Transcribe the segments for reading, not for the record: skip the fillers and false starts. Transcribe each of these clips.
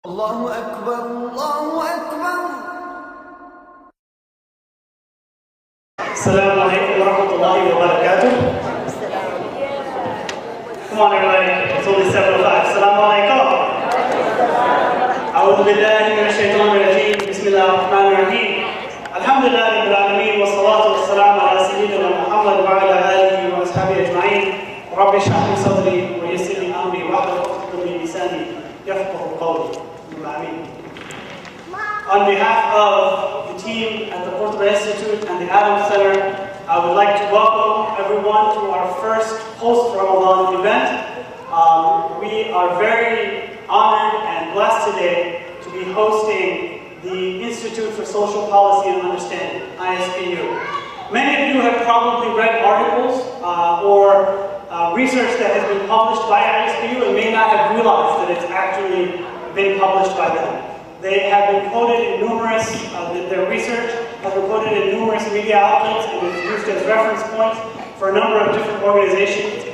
الله أكبر الله أكبر. Assalamu alaikum wa rahmatullahi wa barakatuh. Come on everybody, it's only 7:05. Assalamu alaikum. أعوذ بالله من الشيطان الرجيم. بسم الله الرحمن الرحيم. الحمد لله رب العالمين والصلاة والسلام على سيدنا محمد وعلى آله وأصحابه أجمعين. رب اشرح لي صدري ويسر لي أمري واحلل عقدة من لساني يفقهوا قولي. آمين. On behalf of the team at the Qurtuba Institute and the Adams Center, I would like to welcome everyone to our first post-Ramadan event. We are very honored and blessed today to be hosting the Institute for Social Policy and Understanding, ISPU. Many of you have probably read articles or research that has been published by ISPU and may not have realized that it's actually been published by them. They have been quoted in numerous, their research has been quoted in numerous media outlets and is used as reference points for a number of different organizations.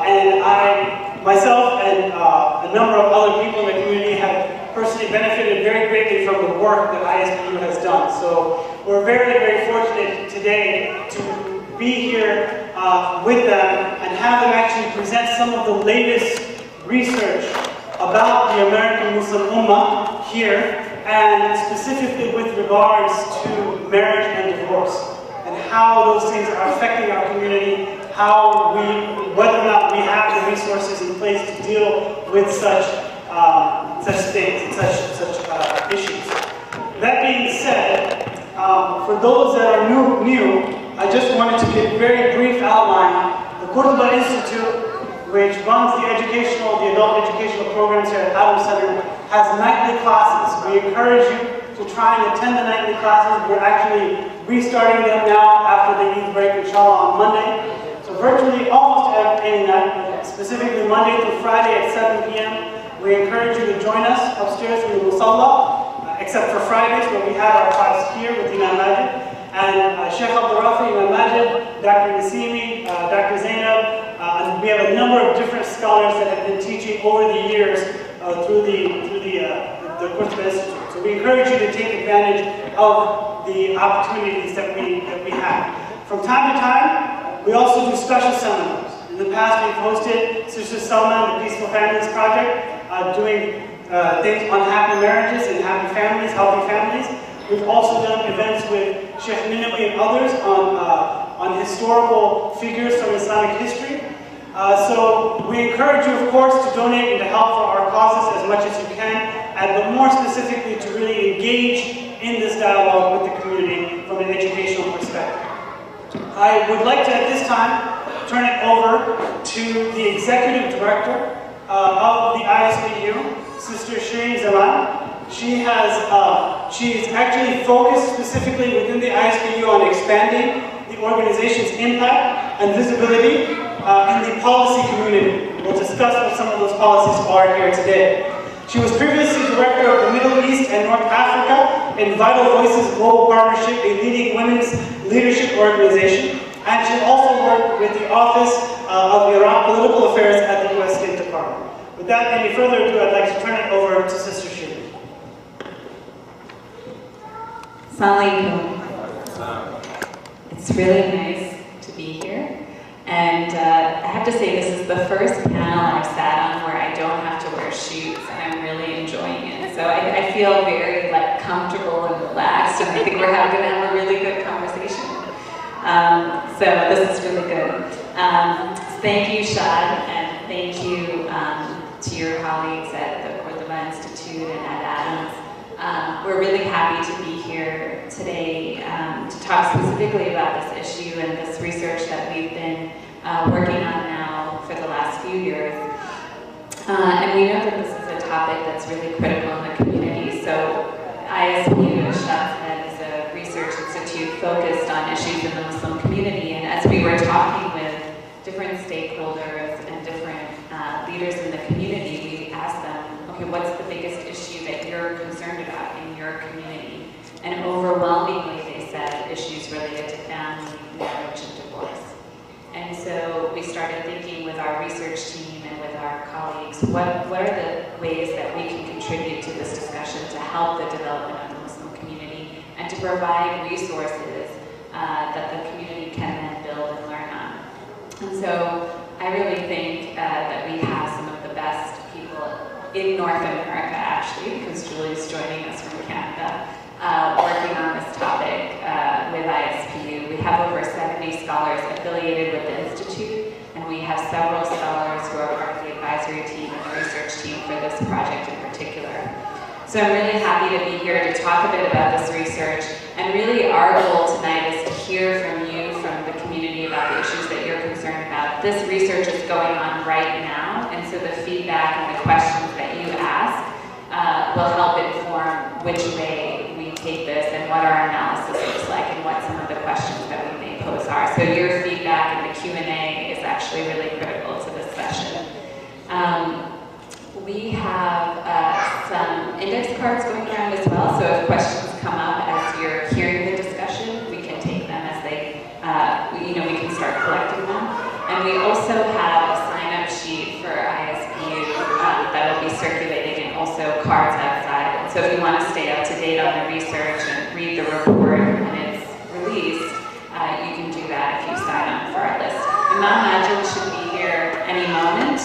And I, myself, and a number of other people in the community have personally benefited very greatly from the work that ISPU has done. So we're very, very fortunate today to be here with them and have them actually present some of the latest research about the American Muslim Ummah here, and specifically with regards to marriage and divorce, and how those things are affecting our community, whether or not we have the resources in place to deal with such things, and such issues. That being said, for those that are new, I just wanted to give a very brief outline. The Qurtuba Institute, which runs the adult educational programs here at Adams Center, has nightly classes. We encourage you to try and attend the nightly classes. We're actually restarting them now after the Eid break, inshallah, on Monday. So virtually almost every night, specifically Monday through Friday at 7 p.m., we encourage you to join us upstairs in the Musalla, except for Fridays where we have our class here with Imam Majid. And Sheikh Abdul Rafi, Imam Majid, Dr. Nasimi, Dr. Zainab, and we have a number of different scholars that have been teaching over the years through the Qurtuba Institute. So we encourage you to take advantage of the opportunities that we have. From time to time, we also do special seminars. In the past, we've hosted Sister Salman, the Peaceful Families Project, doing things on happy marriages and happy families, healthy families. We've also done events with Sheikh Ninawi and others on historical figures from Islamic history. So we encourage you, of course, to donate and to help for our causes as much as you can, but more specifically to really engage in this dialogue with the community from an educational perspective. I would like to, at this time, turn it over to the Executive Director of the ISPU, Sister Shireen Zaman. She is actually focused specifically within the ISPU on expanding the organization's impact and visibility in the policy community. We'll discuss what some of those policies are here today. She was previously director of the Middle East and North Africa in Vital Voices Global Partnership, a leading women's leadership organization. And she also worked with the Office of Iraq Political Affairs at the U.S. State Department. Without any further ado, I'd like to turn it over to Sister Shireen. Assalamu alaikum. It's really nice to be here. And I have to say, this is the first panel I've sat on where I don't have to wear shoes, and I'm really enjoying it. So I feel very comfortable and relaxed, and I think we're going to have a really good conversation. So this is really good. Thank you, Shad, and thank you to your colleagues at the Qurtuba Institute and at Adams. We're really happy to be here today to talk specifically about this issue and this research that we've been working on now for the last few years. And we know that this is a topic that's really critical in the community. So ISPU, as Shad said, is a research institute focused on issues in the Muslim community. And as we were talking with different stakeholders and different leaders in the community, we asked them, okay, what's the biggest issue that you're concerned about in your community? And overwhelmingly, they said issues related to family, marriage, and divorce. And so we started thinking with our research team and with our colleagues, what are the ways that we can contribute to this discussion to help the development of the Muslim community and to provide resources that the community can then build and learn on. And so I really think that we have some of the best people in North America, actually, because Julie's joining us from Canada, working on this topic with ISPU. We have over 70 scholars affiliated with the Institute, and we have several scholars who are part of the advisory team and the research team for this project in particular. So I'm really happy to be here to talk a bit about this research, and really our goal tonight is to hear from you, from the community, about the issues that you're concerned about. This research is going on right now, and so the feedback and the questions that you ask will help inform which way we take this and what our analysis looks like and what some of the questions that we may pose are. So your feedback and the Q&A is actually really critical to this session. We have some index cards going around as well, so if questions come up as you're hearing the discussion, we can take them as they, we can start collecting them. And we also have a sign-up sheet for ISPU that will be circulating, and also cards outside. And so if you want to stay up to date on the research and read the report when it's released, you can do that if you sign up for our list. Imam Majid should be here any moment.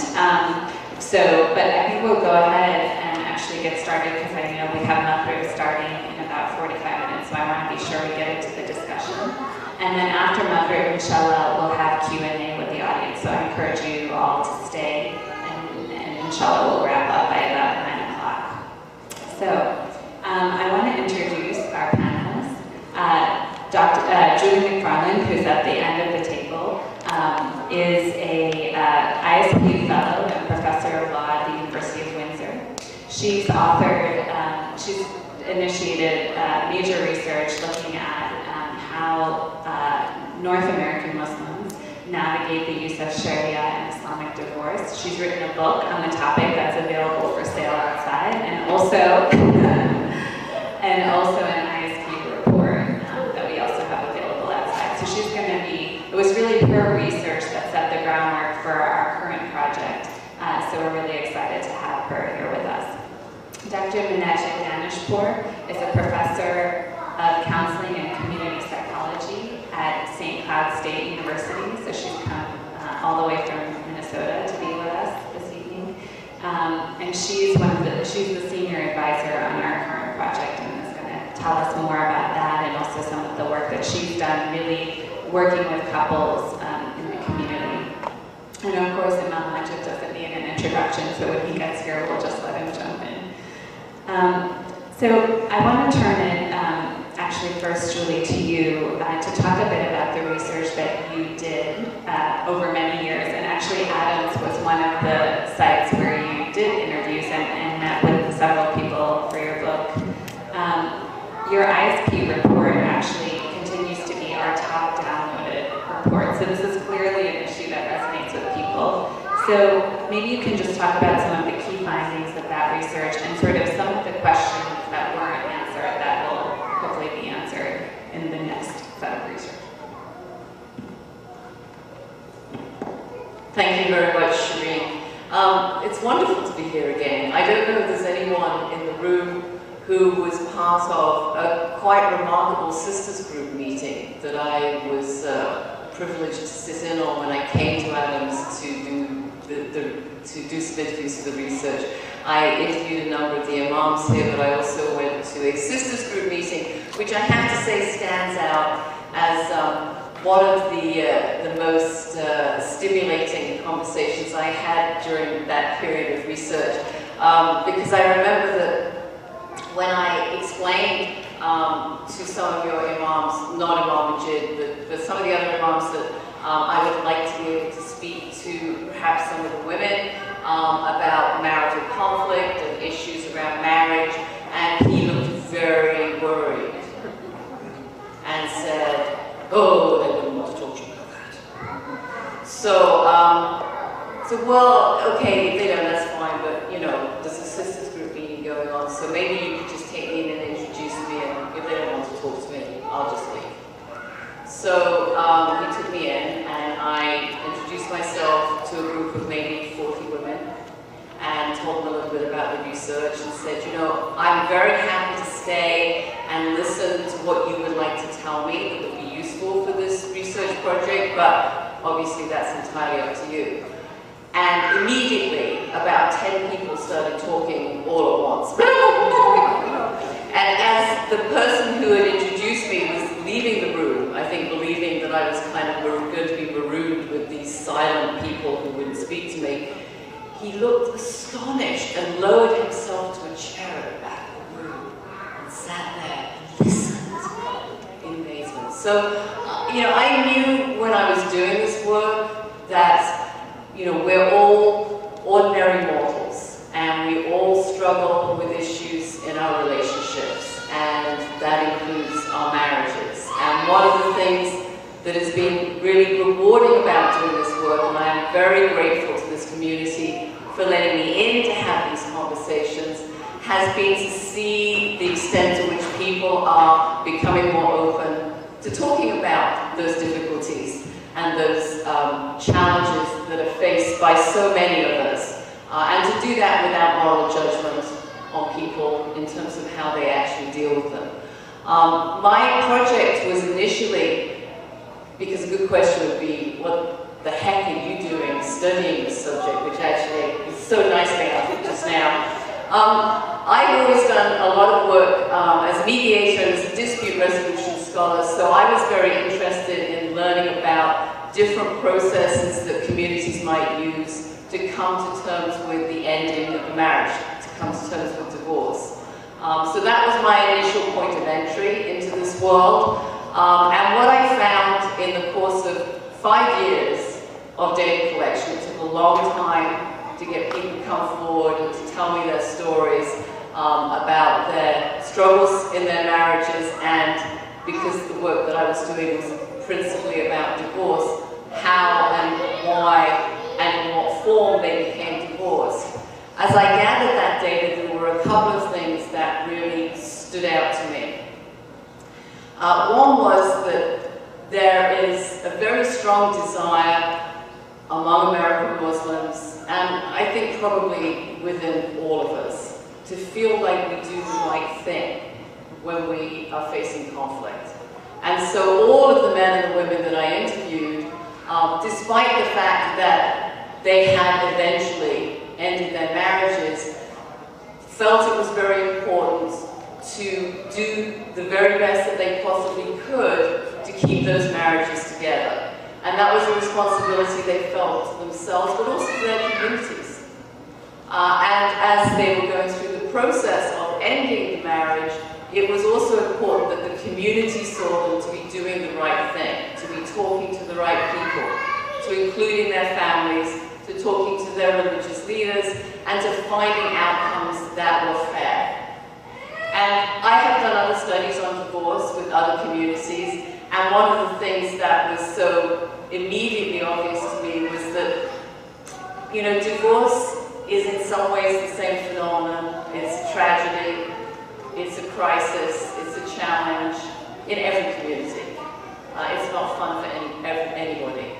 But I think we'll go ahead and actually get started, because I know we have Maghrib starting in about 45 minutes, so I want to be sure we get into the discussion. And then after Maghrib, inshallah, we'll have Q&A with the audience, so I encourage you all to stay, and inshallah we'll wrap up by about 9 o'clock. So I want to introduce our panelists. Dr. Julie McFarland, who's at the end of the table, is a ISPU fellow and professor of law at the University of Windsor. She's authored, she's initiated major research looking at how North American Muslims navigate the use of Sharia and Islamic divorce. She's written a book on the topic that's available for sale outside, and also an ISPU report that we also have available outside. So she's going to be, it was really her research that set the groundwork for our current project. So we're really excited to have her here with us. Dr. Minaj Danishpour is a professor of counseling and community psychology at St. Cloud State University. So she's come all the way from Minnesota to be with us this evening. And she's the senior advisor on our current project, and is going to tell us more about that, and also some of the work that she's done really working with couples in the community. And of course, Imam Majid doesn't need an introduction, so when he gets here, we'll just let him jump in. So I want to turn it, actually first, Julie, to you to talk a bit about the research that you did over many years. And actually, Adams was one of the sites where you did interviews and met with several people for your book. Your ISP report actually continues to be our top downloaded report. So this is clearly an issue that resonates with people. So maybe you can just talk about some of the key findings of that research and sort of some of the questions that weren't answered that will hopefully be answered in the next set of research. Thank you very much, Shireen. It's wonderful to be here again. I don't know if there's anyone in the room who was part of a quite remarkable sisters group meeting that I was privileged to sit in on when I came to Adams to do some interviews for the research. I interviewed a number of the imams here, but I also went to a sisters group meeting, which I have to say stands out as one of the most stimulating conversations I had during that period of research, because I remember that when I explained to some of your imams, not Imam Majid, but some of the other imams that I would like to be able to speak to perhaps some of the women about marital conflict and issues around marriage, and he looked very worried and said, oh, I wouldn't want to talk to you about that. So, well, okay, that's fine, but there's a sisters group meeting going on, so maybe you could just take me in and introduce me, and if they don't want to talk to me, I'll just leave. So he took me in, and I introduced myself to a group of maybe 40 women, and told them a little bit about the research and said, you know, I'm very happy to stay and listen to what you would like to tell me that would be useful for this research project, but obviously that's entirely up to you. And immediately, about 10 people started talking all at once. And as the person who had introduced me was leaving the room, I think believing that I was kind of going to be marooned with these silent people who wouldn't speak to me, he looked astonished and lowered himself to a chair at the back of the room and sat there and listened in amazement. So, you know, I knew when I was doing this work that, you know, we're all ordinary mortals and we all struggle with issues in our relationships, and that includes our marriages. And one of the things that has been really rewarding about doing this work, and I'm very grateful to this community for letting me in to have these conversations, has been to see the extent to which people are becoming more open to talking about those difficulties and those challenges that are faced by so many of us, and to do that without moral judgment on people in terms of how they actually deal with them. My project was initially, because a good question would be, what the heck are you doing studying this subject, which actually is so nicely answered just now. I've always done a lot of work as a mediator and as a dispute resolution scholar, so I was very interested in learning about different processes that communities might use to come to terms with the ending of a marriage, to come to terms with divorce. So that was my initial point of entry into this world. And what I found in the course of 5 years of data collection, it took a long time to get people to come forward and to tell me their stories about their struggles in their marriages, and because the work that I was doing was principally about divorce, how and why and in what form they became divorced. As I gathered that data, there were a couple of things that really stood out to me. One was that there is a very strong desire among American Muslims, and I think probably within all of us, to feel like we do the right thing when we are facing conflict. And so all of the men and the women that I interviewed, despite the fact that they had eventually ended their marriages, felt it was very important to do the very best that they possibly could to keep those marriages together. And that was a responsibility they felt to themselves, but also to their communities. And as they were going through the process of ending the marriage, it was also important that the community saw them to be doing the right thing, to be talking to the right people, to including their families, to talking to their religious leaders, and to finding outcomes that were fair. And I have done other studies on divorce with other communities, and one of the things that was so immediately obvious to me was that, you know, divorce is in some ways the same phenomenon. It's a tragedy, it's a crisis, it's a challenge in every community. It's not fun for anybody.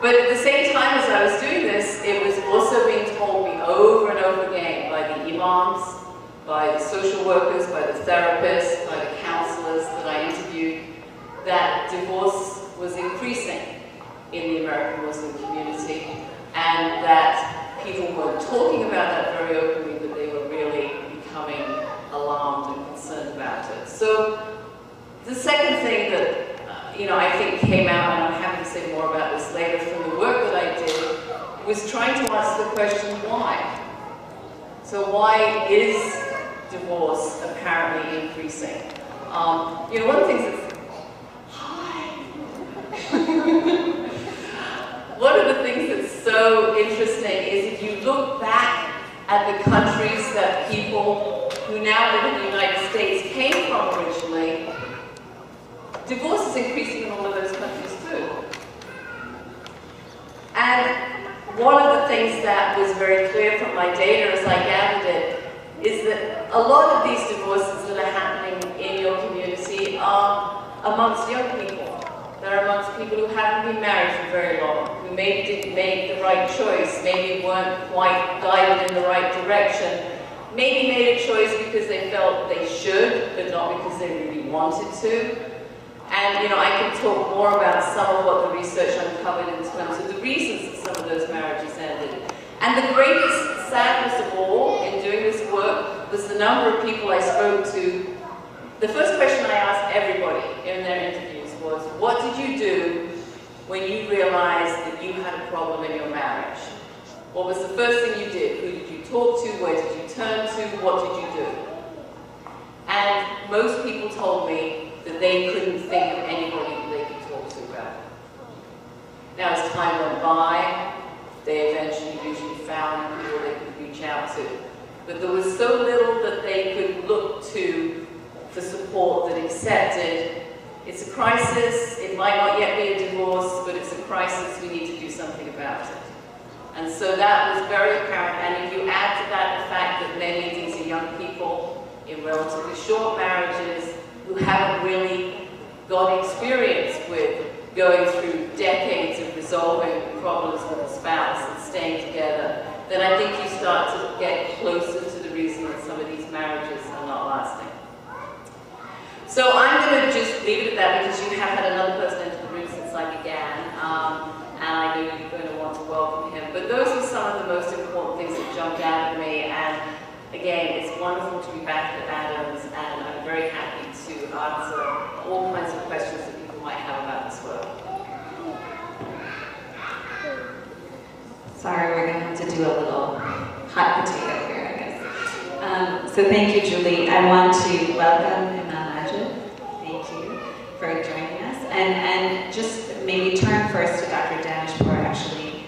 But at the same time as I was doing this, it was also being told me over and over again by the imams, by the social workers, by the therapists, by the counselors that I interviewed, that divorce was increasing in the American Muslim community, and that people weren't talking about that very openly, but they were really becoming alarmed and concerned about it. So the second thing that I think came out, and I'm happy to say more about this later, from the work that I did, was trying to answer the question, why? So why is divorce apparently increasing? One of the things that's one of the things that's so interesting is if you look back at the countries that people who now live in the United States came from originally, divorce is increasing in all of those countries too. And one of the things that was very clear from my data as I gathered it is that a lot of these divorces that are happening in your community are amongst young people. They're amongst people who haven't been married for very long, who who maybe didn't make the right choice, maybe weren't quite guided in the right direction, maybe made a choice because they felt they should, but not because they really wanted to. And, you know, I can talk more about some of what the research uncovered in terms of the reasons that some of those marriages ended. And the greatest sadness of all in doing this work was the number of people I spoke to. The first question I asked everybody in their interviews was, what did you do when you realized that you had a problem in your marriage? What was the first thing you did? Who did you talk to? Where did you turn to? What did you do? And most people told me that they couldn't think of anybody that they could talk to about it. Now, as time went by, they eventually usually found people they could reach out to. But there was so little that they could look to for support that accepted, it's a crisis, it might not yet be a divorce, but it's a crisis, we need to do something about it. And so that was very apparent, and if you add to that the fact that many of these are young people in relatively short marriages who haven't really got experience with going through decades of resolving problems with a spouse and staying together, then I think you start to get closer to the reason that some of these marriages are not lasting. So I'm going to just leave it at that because you have had another person into the room since I began, and I know you're going to want to welcome him. But those are some of the most important things that jumped out at me, and again, it's wonderful to be back at Adams, and I'm very happy to answer all kinds of questions that people might have about this work. Sorry, we're going to have to do a little hot potato here, I guess. So thank you, Julie. I want to welcome Imam Majid. Thank you for joining us. And just maybe turn first to Dr. Danishpour, actually.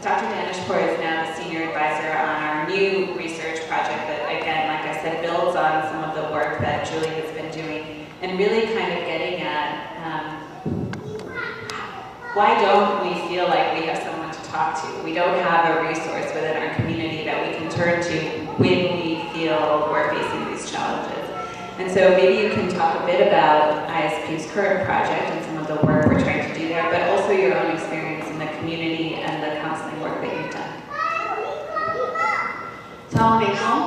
Dr. Danishpour is now the senior advisor on our new research project that, again, like I said, builds on some of the work that Julie has been doing and really kind of getting at why don't we feel like we have someone to talk to? We don't have a resource within our community that we can turn to when we feel we're facing these challenges. And so maybe you can talk a bit about ISP's current project and some of the work we're trying to do there, but also your own experience in the community and the counseling work that you've done. Assalamu alaikum.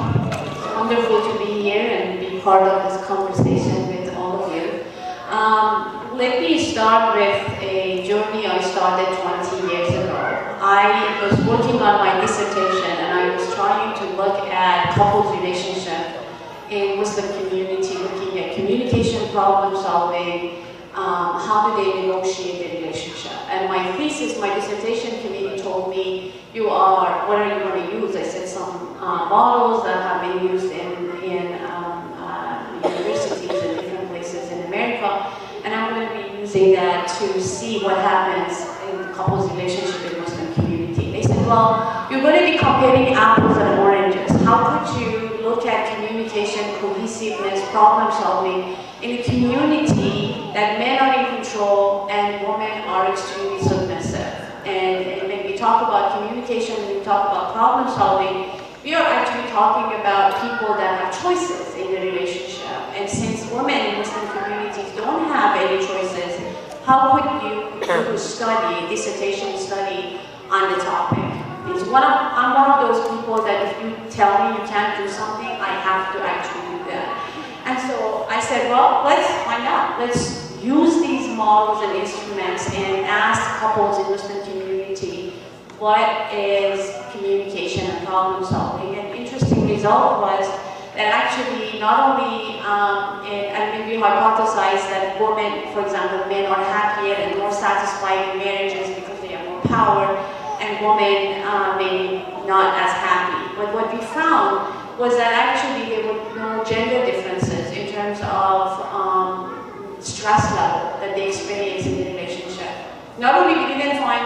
It's wonderful to be here and be part of this conversation with all of you. Let me start with a journey I started 20 years ago. I was working on my dissertation and I was trying to look at couples' relationship in Muslim community, looking at communication, problem solving, how do they negotiate their relationship. And my thesis, my dissertation committee told me, what are you going to use? I said some models that have been used in universities and different places in America, and I'm going to be using that to see what happens in the couple's relationship in Muslim community. They said, well, you're going to be comparing apples and oranges. How could you look at communication, cohesiveness, problem solving in a community that men are in control and women are extremely submissive? And when we talk about communication, when we talk about problem solving, we are actually talking about people that have choices in their relationship. And since women in Muslim communities don't have any choices, how could you do a study, a dissertation study on the topic? I'm one of those people that if you tell me you can't do something, I have to actually do that. And so I said, well, let's find out. Let's use these models and instruments and ask couples in Muslim community, what is communication and problem solving? An interesting result was that actually not only, and we hypothesized that women, for example, men are happier and more satisfied in marriages because they have more power, and women maybe not as happy. But what we found was that actually there were no gender differences in terms of stress level that they experience in the relationship. Not only we didn't find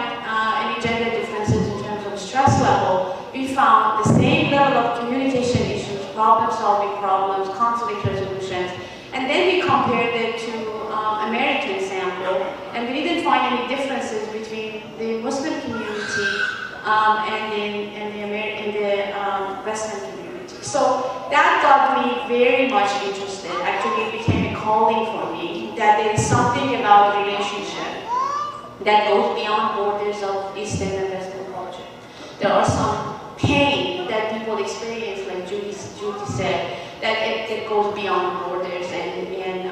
any gender differences in terms of stress level, we found the same level of communication issues, problem-solving problems, conflict resolutions, and then we compared it to American sample, and we didn't find any differences between the Muslim community and the Western community. So that got me very much interested. Actually, it became a calling for me that there is something about relationship that goes beyond borders of Eastern and Western culture. There are some pain that people experience, like Judy said, that it goes beyond borders and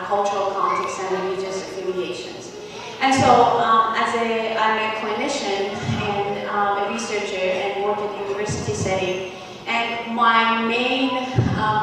cultural context and religious affiliations. And so, I'm a clinician and a researcher and work in university setting, and my main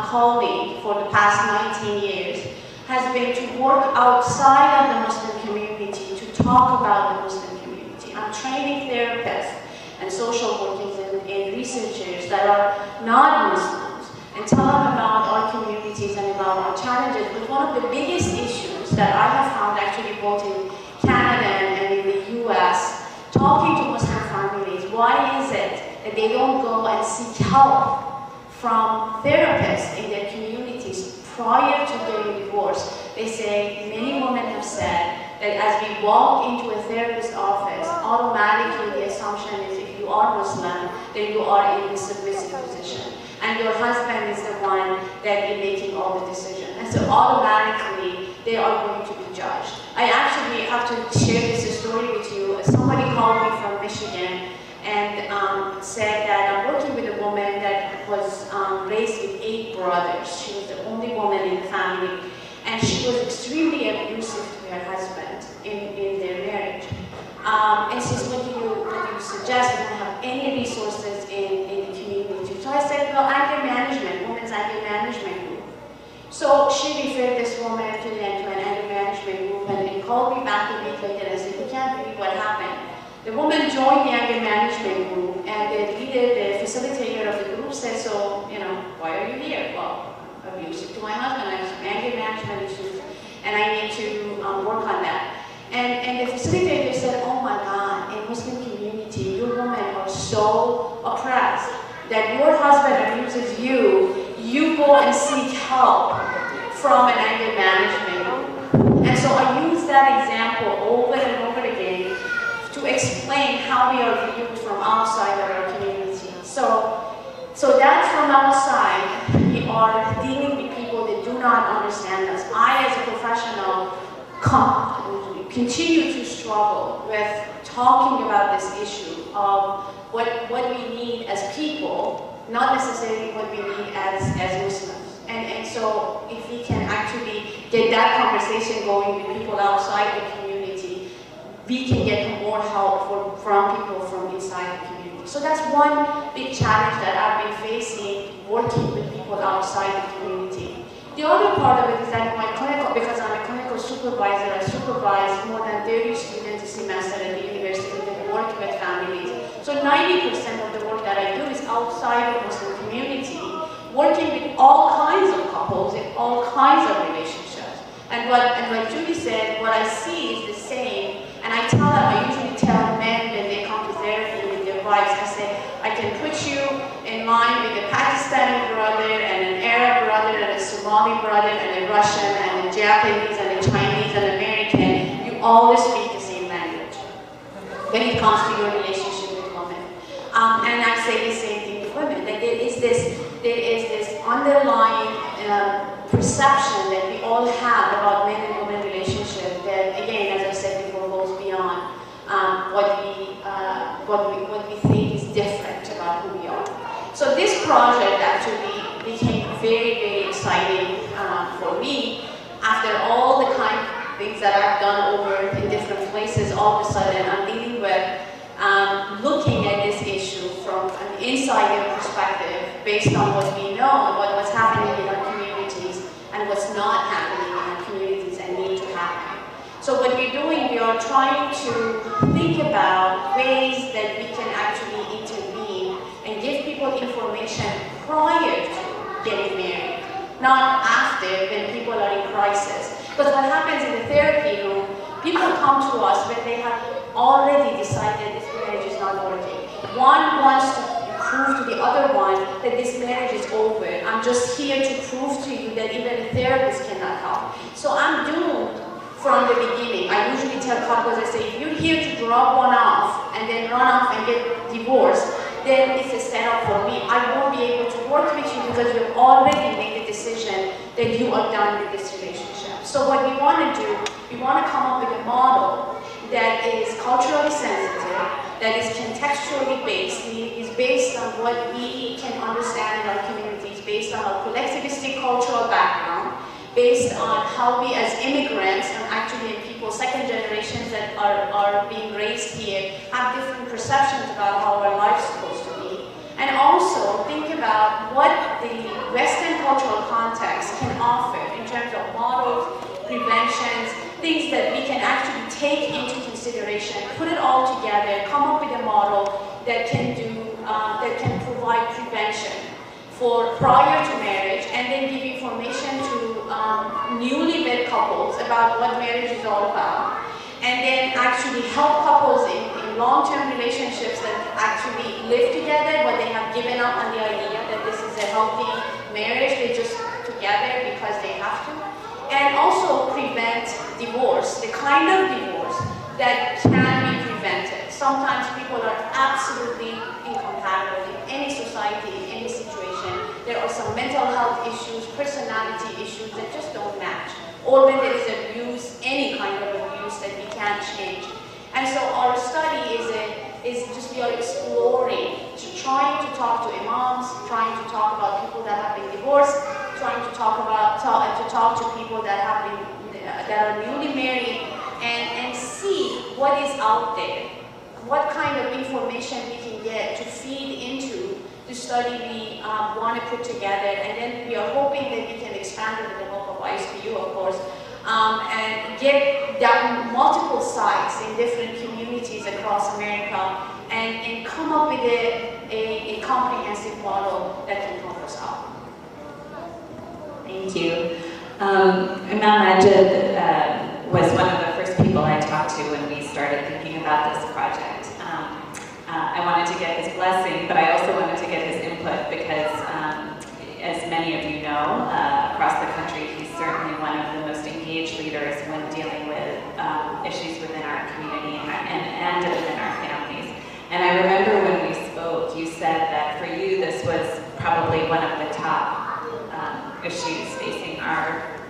calling for the past 19 years has been to work outside of the Muslim community, to talk about the Muslim community. I'm training therapists and social workers and researchers that are not Muslims and tell them about our communities and about our challenges. But one of the biggest issues that I have found actually both in Canada and in the US, talking to Muslim families, why is it that they don't go and seek help from therapists in their communities prior to getting divorced? They say, many women have said that as we walk into a therapist's office, automatically the assumption is if you are Muslim, then you are in a submissive position. And your husband is the one that is making all the decisions. And so automatically, they are going to be judged. I actually have to share this story with you. Somebody called me from Michigan and said that I'm working with a woman that was raised with 8 brothers. She was the only woman in the family. And she was extremely abusive to her husband in their marriage. And she says, what do you suggest? We don't have any resources in the community. So I said, well, anger management, women's anger management group. So she referred this woman to an anger management group and called me back a week later and said, we can't believe what happened. The woman joined the anger management group, and the leader, the facilitator of the group said, so, why are you here? Well, abusive to my husband, I have some anger management issues, and I need to work on that. And the facilitator said, oh my God, in Muslim community, you women are so oppressed that your husband abuses you, you go and seek help from an anger management group. And so I use that example over and over again to explain how we are viewed from outside of our community. So that's from outside. We are dealing with people that do not understand us. I, as a professional, continue to struggle with talking about this issue of what we need as people, not necessarily what we need as Muslims. And so if we can actually get that conversation going with people outside the community, we can get more help from people from inside the community. So that's one big challenge that I've been facing working with people outside the community. The other part of it is that my clinical, because I'm a clinical supervisor, I supervise more than 30 students a semester at the university that work with families. So 90% of the work that I do is outside the Muslim community, working with all kinds of couples in all kinds of relationships. And like Judy said, what I see is the same. And I usually tell men when they come to therapy with their wives, I say, I can put you in line with a Pakistani brother and an Arab brother and a Somali brother and a Russian and a Japanese and a Chinese and American. You all speak the same language when it comes to your relationship with women. And I say the same thing to women, that there is this underlying perception that we all have about men and women relationship that, again, as I said before, goes beyond what we think is different about who we are. So this project actually became very, very exciting for me after all the kind of things that I've done over in different places. All of a sudden, I'm dealing with looking at this issue from an insider perspective based on what we know and what's happening in our communities and what's not happening in our communities and need to happen. So what we're doing, we are trying to think about ways that we can actually intervene and give people information prior to getting married, not after when people are in crisis. Because what happens in the therapy room, people come to us when they have already decided this marriage is not working. One wants to prove to the other one that this marriage is over. I'm just here to prove to you that even a therapist cannot help. So I'm doomed from the beginning. I usually tell couples, I say, if you're here to drop one off and then run off and get divorced, then it's a setup for me. I won't be able to work with you because you've already made the decision that you are done with this relationship. So what we want to do, we want to come up with a model that is culturally sensitive, that is contextually based, is based on what we can understand in our communities, based on our collectivistic cultural background, based on how we as immigrants, and actually in people, second generations that are being raised here, have different perceptions about how our life's supposed to be. And also think about what the Western cultural context can offer in terms of models, preventions, things that we can actually take into consideration, put it all together, come up with a model that can provide prevention for prior to marriage, and then give information to newly wed couples about what marriage is all about, and then actually help couples in long-term relationships that actually live together, but they have given up on the idea that this is a healthy marriage, they just together because they have to, and also prevent divorce, the kind of divorce that can be prevented. Sometimes people are absolutely incompatible in any society, in any situation. There are some mental health issues, personality issues that just don't match. Or when there is abuse, any kind of abuse that we can't change. And so our study is just we are exploring, trying to talk to imams, trying to talk about people that have been divorced, trying to talk to people that have been that are newly married, and see what is out there, what kind of information we can get to feed into the study we want to put together, and then we are hoping that we can expand it with the help of ISPU, of course, and get down multiple sites in different communities across America, and come up with a comprehensive model that can help us out. Thank you. Imam Majid was one of the first people I talked to when we started thinking about this project. I wanted to get his blessing, but I also wanted to get his input because, as many of you know, across the country, he's certainly one of the most engaged leaders when dealing with issues within our community and within our families. And I remember when we spoke, you said that for you, this was probably one of the top issues facing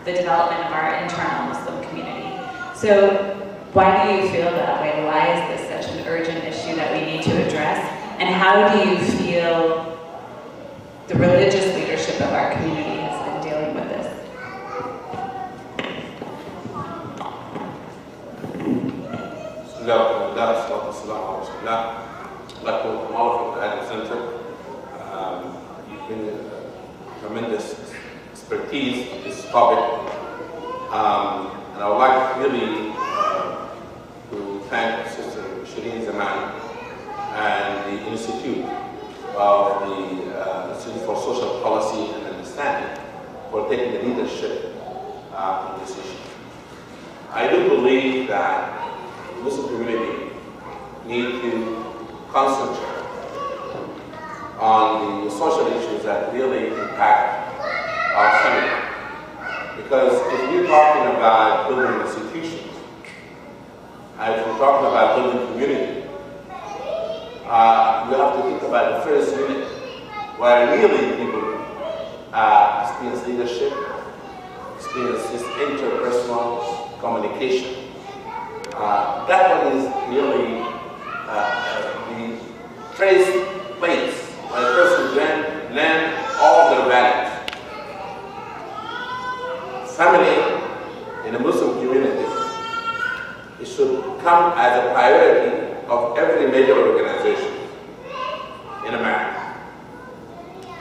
the development of our internal Muslim community. So why do you feel that way? Why is this such an urgent issue that we need to address? And how do you feel the religious leadership of our community has been dealing with this? I'd like to welcome all of you to Adam Center. You've been a tremendous expertise in this topic. And I would like really to thank Sister Shireen Zaman and the Institute of the Institute for Social Policy and Understanding for taking the leadership in this issue. I do believe that the Muslim community need to concentrate on the social issues that really impact our family. Because if we're talking about building institutions, and if we're talking about building community, you have to think about the first unit, where really people experience leadership, experience this interpersonal communication. That one is really the first place where a person can learn all their values. Family in a Muslim community, it should come as a priority of every major organization in America.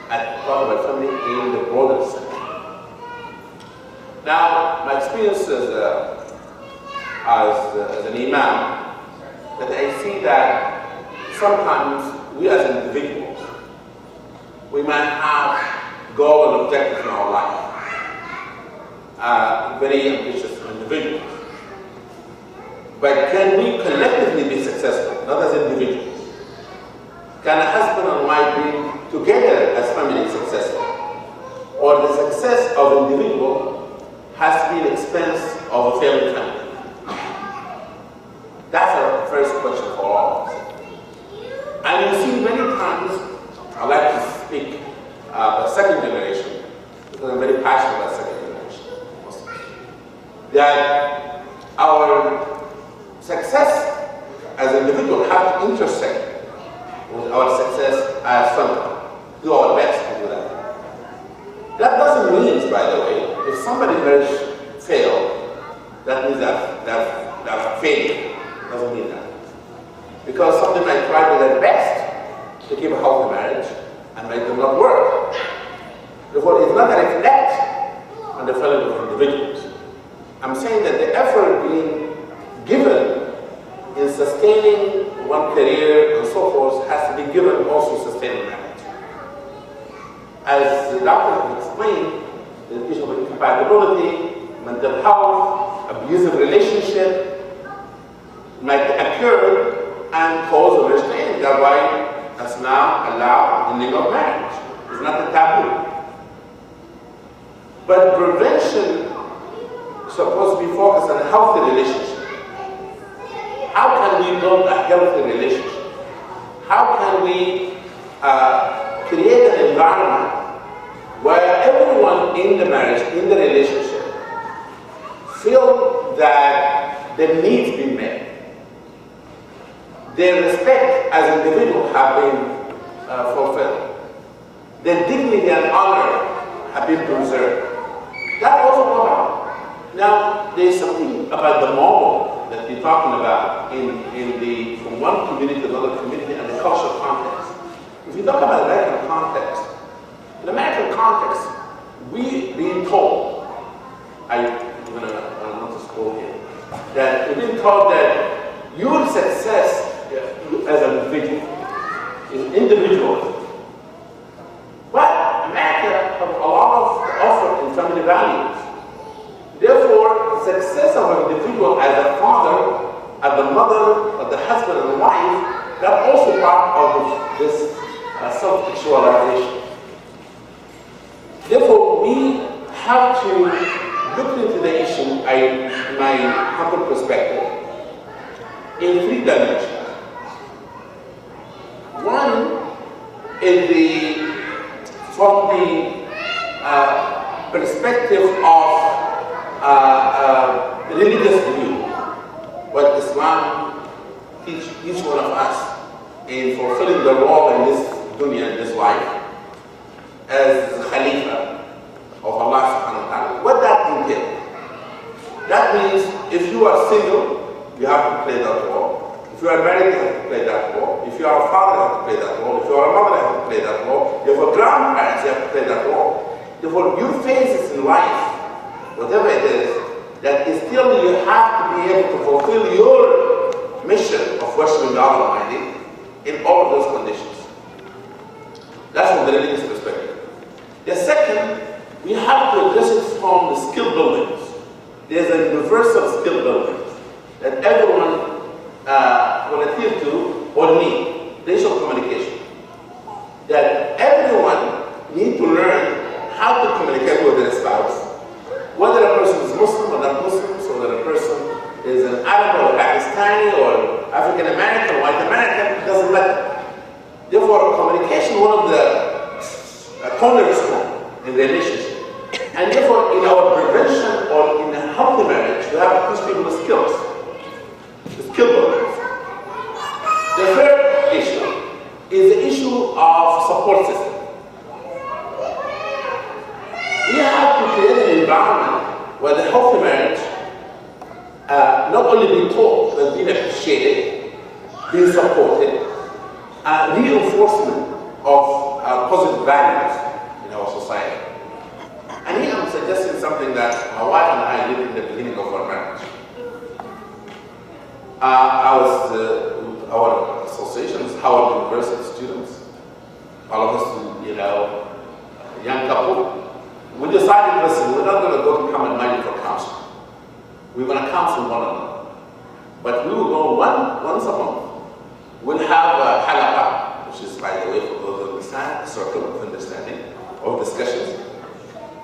I talk about family in the broader sense. Now, my experience as an imam, that I see that sometimes we as individuals, we might have goals and objectives in our life. Very ambitious individuals. But can we collectively be successful, not as individuals? Can a husband and wife be together as family successful? Or the success of an individual has to be at the expense of a family? That's our first question for all of us. And you see many times, I like to speak about second generation, because I'm very passionate about second generation, that our success individuals have to intersect with our success as family. Do our best to do that. That doesn't mean, by the way, if somebody marriage failed, that means that's failure. Doesn't mean that. Because somebody might try their best to keep a healthy marriage and make them not work. Therefore, it's not a reflect on the failure of individuals. I'm saying that the effort being given in sustaining one career and so forth has to be given also in sustaining marriage. As the doctor has explained, the issue of incompatibility, mental health, abusive relationship might occur and cause a restraint. That's why that's now allowed in legal marriage. It's not a taboo. But prevention is supposed to be focused on a healthy relationship. How can we build a healthy relationship? How can we create an environment where everyone in the marriage, in the relationship, feel that their needs be met. Their respect as individuals have been fulfilled. Their dignity and honor have been preserved. That also come out. Now, there's something about the model that we're talking about from one community to another community and the cultural context. If you talk about American context, in American context, we being told, I'm going to quote here, that we've been told that your success as an individual is individualism. But America has a lot of effort in family values. Therefore, the success of an individual as a father, as a mother, as the husband and the wife, that's also part of this self-actualization. Therefore, we have to look into the issue, in my humble perspective, in three dimensions. One is from the perspective of religious view, what Islam teaches each one of us in fulfilling the role in this dunya, in this life, as the Khalifa of Allah subhanahu wa ta'ala. What that entails? That means if you are single, you have to play that role. If you are married, you have to play that role. If you are a father, you have to play that role. If you are a mother, you have to play that role. If you are grandparents, you have to play that role. Therefore, your phases in life, whatever it is, that is still you have to be able to fulfill your mission of worshiping God Almighty in all of those conditions. That's from the religious perspective. The second, we have to address it from the skill buildings. There's a universal skill buildings that everyone will adhere to or need. Racial communication. That everyone needs to learn how to communicate with their spouse. Whether a person is Muslim or not Muslim, so whether a person is an Arab or Pakistani or African American or white American, it doesn't matter. Therefore, communication, one of the cornerstone in the relationship. And therefore, in our prevention or in a healthy marriage, we have to teach people the skills, the skill builders. The third issue is the issue of support system. We have to create an environment where the healthy marriage not only be taught, but be appreciated, be supported, reinforcement of positive values in our society. And here I'm suggesting something that my wife and I did in the beginning of our marriage. Our association is Howard University students, all of us, young couple. We decided, listen, we're not going to go to Muhammad Mali for counseling. We're going to counsel one another. But we will go once a month. We'll have a halaqa, which is, by the way, for those who understand, a circle of understanding, of discussions.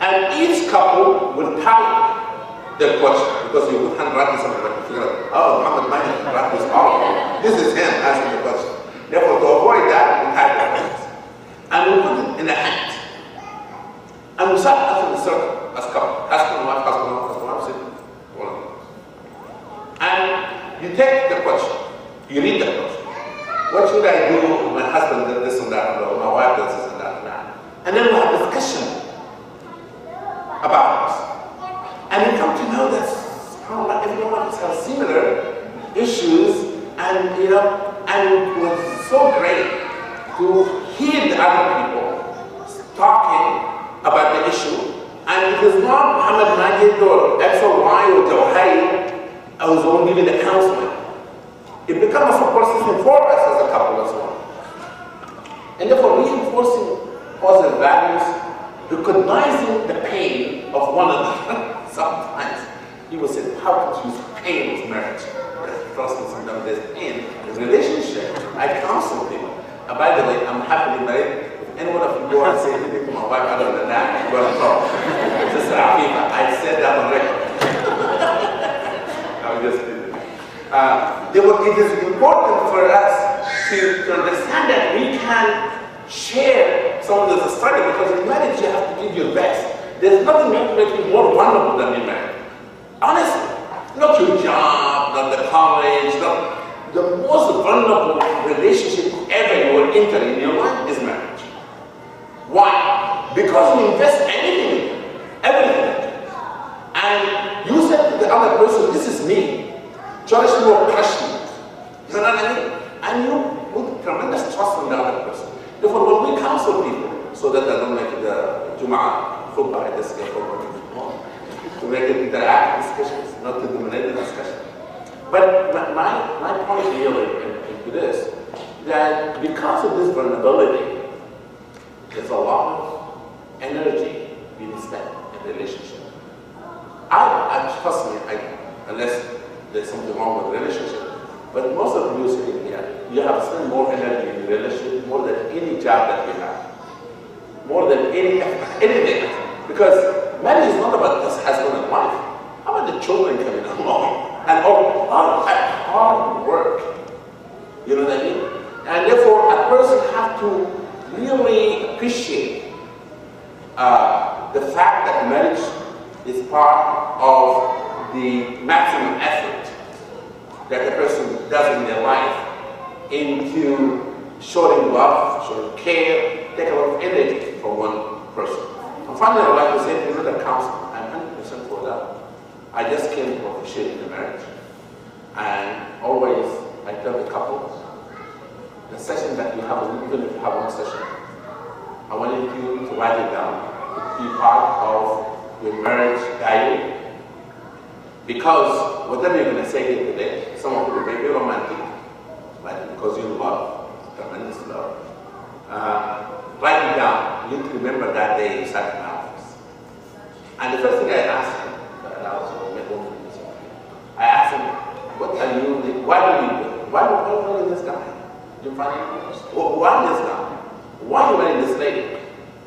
And each couple will type their question, because you would handwrite something like figure out, oh, Muhammad Mali wrote this all. This is him asking the question. Therefore, to avoid that, we type the questions. And we put it in a hat. And we sat after the circle as couple, husband, wife, sitting. And you take the question, you You read the person. What should I do? My husband did this and that, or my wife does this and that and that. And then we have discussion about this. And we come to know that every one of us has similar issues, and and it was so great to hear the other people talking about the issue. And it is not Muhammad Majid or XY or Jawahari who's the one giving the counseling. It becomes a support system for us as a couple as well. And therefore reinforcing positive values, recognizing the pain of one another. Sometimes people say, how could you use pain with marriage? Trust me, sometimes there's pain in relationship. I counsel people. And by the way, I'm happily married. If any one of you go and say anything to my wife other than that, you're going to talk. Sister Afifa, I said that on record. I'm just kidding. It is important for us to understand that we can share some of the struggle, because in marriage you have to give your best. There's nothing that makes you more vulnerable than in marriage. Honestly, not your job, not the college, not the most vulnerable relationship ever you will enter in your life is marriage. Why? Because you invest anything in it, everything. And you said to the other person, this is me. Cherish me or crush me. You know what I mean? And you put tremendous trust in the other person. Therefore, when we counsel people, so that they don't make the Jum'ah khutbah at the scale to make it interactive discussions, not to dominate the discussion. But my point really into this, that because of this vulnerability, there's a lot of energy being spent in relationship. I trust me, unless there's something wrong with the relationship, but most of you sitting here, you have spent more energy in the relationship, more than any job that you have, more than anything. Because marriage is not about just husband and wife. How about the children coming along? And all hard work. You know what I mean? And therefore, a person has to really appreciate the fact that marriage is part of the maximum effort that a person does in their life into showing love, showing care, take a lot of energy from one person. And finally, I would like to say, if you look at counseling, I'm 100% for that. I just came to appreciate the marriage. And always, I tell the couples, the session that you have, even if you have one session, I wanted you to write it down, be part of your marriage diary. Because whatever you're going to say here today, some of it may be romantic, but because you love, tremendous love. Write it down. You need to remember that day you sat in my office. And the first thing I asked him, I asked him, what are you doing? Why do you marry this guy? You find it? Why this guy? Why are you marrying this lady?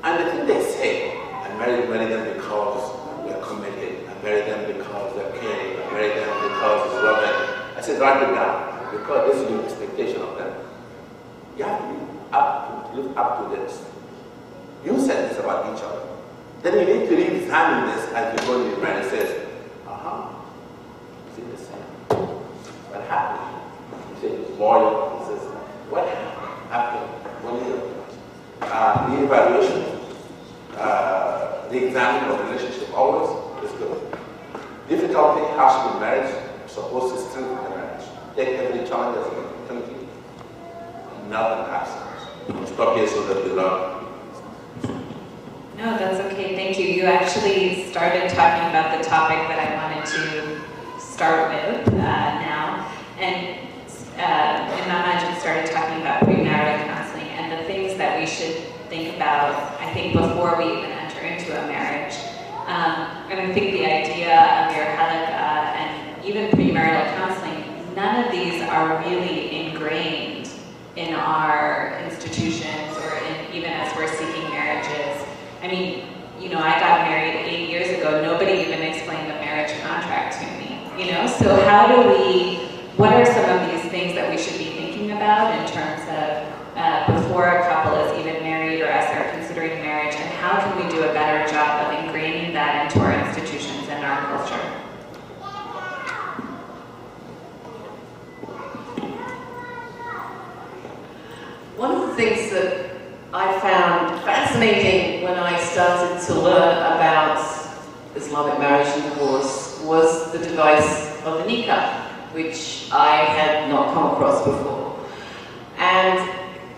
And the thing they say, I married them because we're committed. I married them because they're caring. I married them because it's loving. I said, write it down, because this is your expectation of them. You have to live up to this. You said this about each other. Then you need to re-examine this as you go to your marriage. It says, is it the same? What happened? You say it's loyal. He says, what happened after 1 year? The evaluation, the examining of the relationship always is good. Difficulty, hardship in marriage, supposed to strengthen the marriage. Take every challenge as an opportunity, not an absence. Stop here so that we learn. No, that's okay. Thank you. You actually started talking about the topic that I wanted to start with now. And Imam Majid started talking about premarital counseling and the things that we should think about, I think, before we even enter into a marriage. And I think the idea of your halakha and even premarital counseling, none of these are really ingrained in our institutions or even as we're seeking marriages. I mean, I got married 8 years ago. Nobody even explained the marriage contract to me, So what are some of these things that we should be thinking about in terms of before a couple is even married or as they're considering marriage, and how can we do a better job of ingraining that into our institutions and our culture? fascinating when I started to learn about Islamic marriage and divorce was the device of the nikah, which I had not come across before. And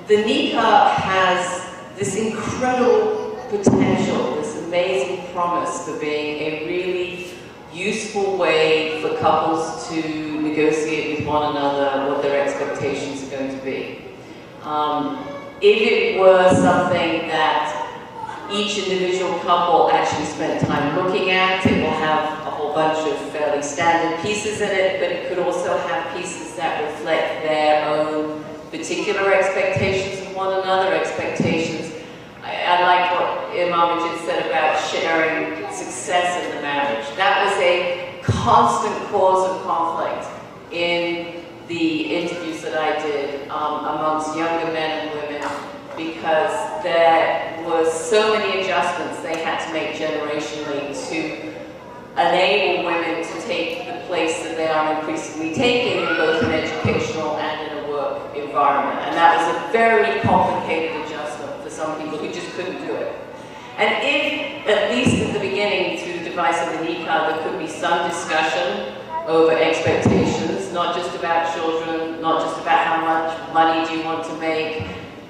the nikah has this incredible potential, this amazing promise for being a really useful way for couples to negotiate with one another what their expectations are going to be. If it were something that each individual couple actually spent time looking at, it will have a whole bunch of fairly standard pieces in it, but it could also have pieces that reflect their own particular expectations of one another, expectations. I like what Imam Majid said about sharing success in the marriage. That was a constant cause of conflict in the interviews that I did amongst younger men and women, because there were so many adjustments they had to make generationally to enable women to take the place that they are increasingly taking in both an educational and in a work environment. And that was a very complicated adjustment for some people who just couldn't do it. And if, at least at the beginning, through the device of the nikah, there could be some discussion over expectations, not just about children, not just about how much money do you want to make,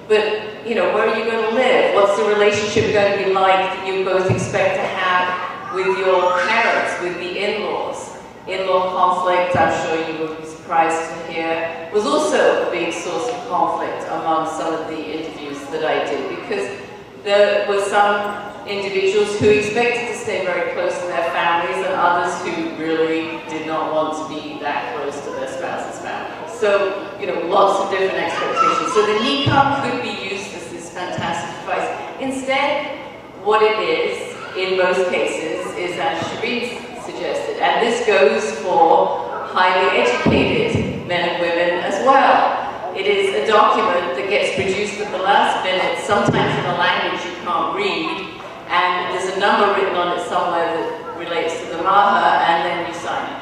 but, you know, where are you going to live? What's the relationship going to be like that you both expect to have with your parents, with the in-laws? In-law conflict, I'm sure you will be surprised to hear, was also a big source of conflict among some of the interviews that I did, because there were some individuals who expected to stay very close to their families and others who really did not want to be that close to their spouse's family. So, you know, lots of different expectations. So the nikah could be used as this fantastic device. Instead, what it is, in most cases, is as Shireen suggested, and this goes for highly educated men and women as well. It is a document that gets produced at the last minute, sometimes in a language you can't read, and there's a number written on it somewhere that relates to the maha, and then you sign it.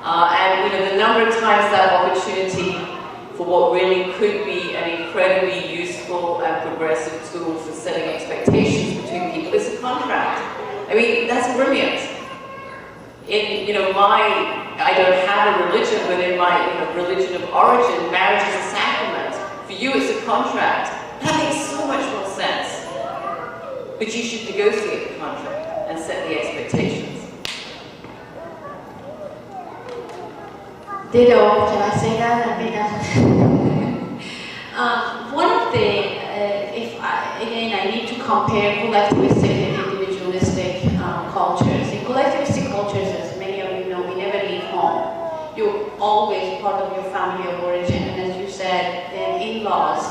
And you know, the number of times that opportunity for what really could be an incredibly useful and progressive tool for setting expectations between people is a contract. I mean, that's brilliant. In, you know, I don't have a religion, but in my religion of origin, marriage is a sacrament. For you, it's a contract. That makes so much more sense. But you should negotiate the contract and set the expectations. Ditto, can I say that? I mean, one of the, again, I need to compare collectivistic and individualistic cultures. In collectivistic cultures, as many of you know, we never leave home. You're always part of your family of origin, and as you said, then in-laws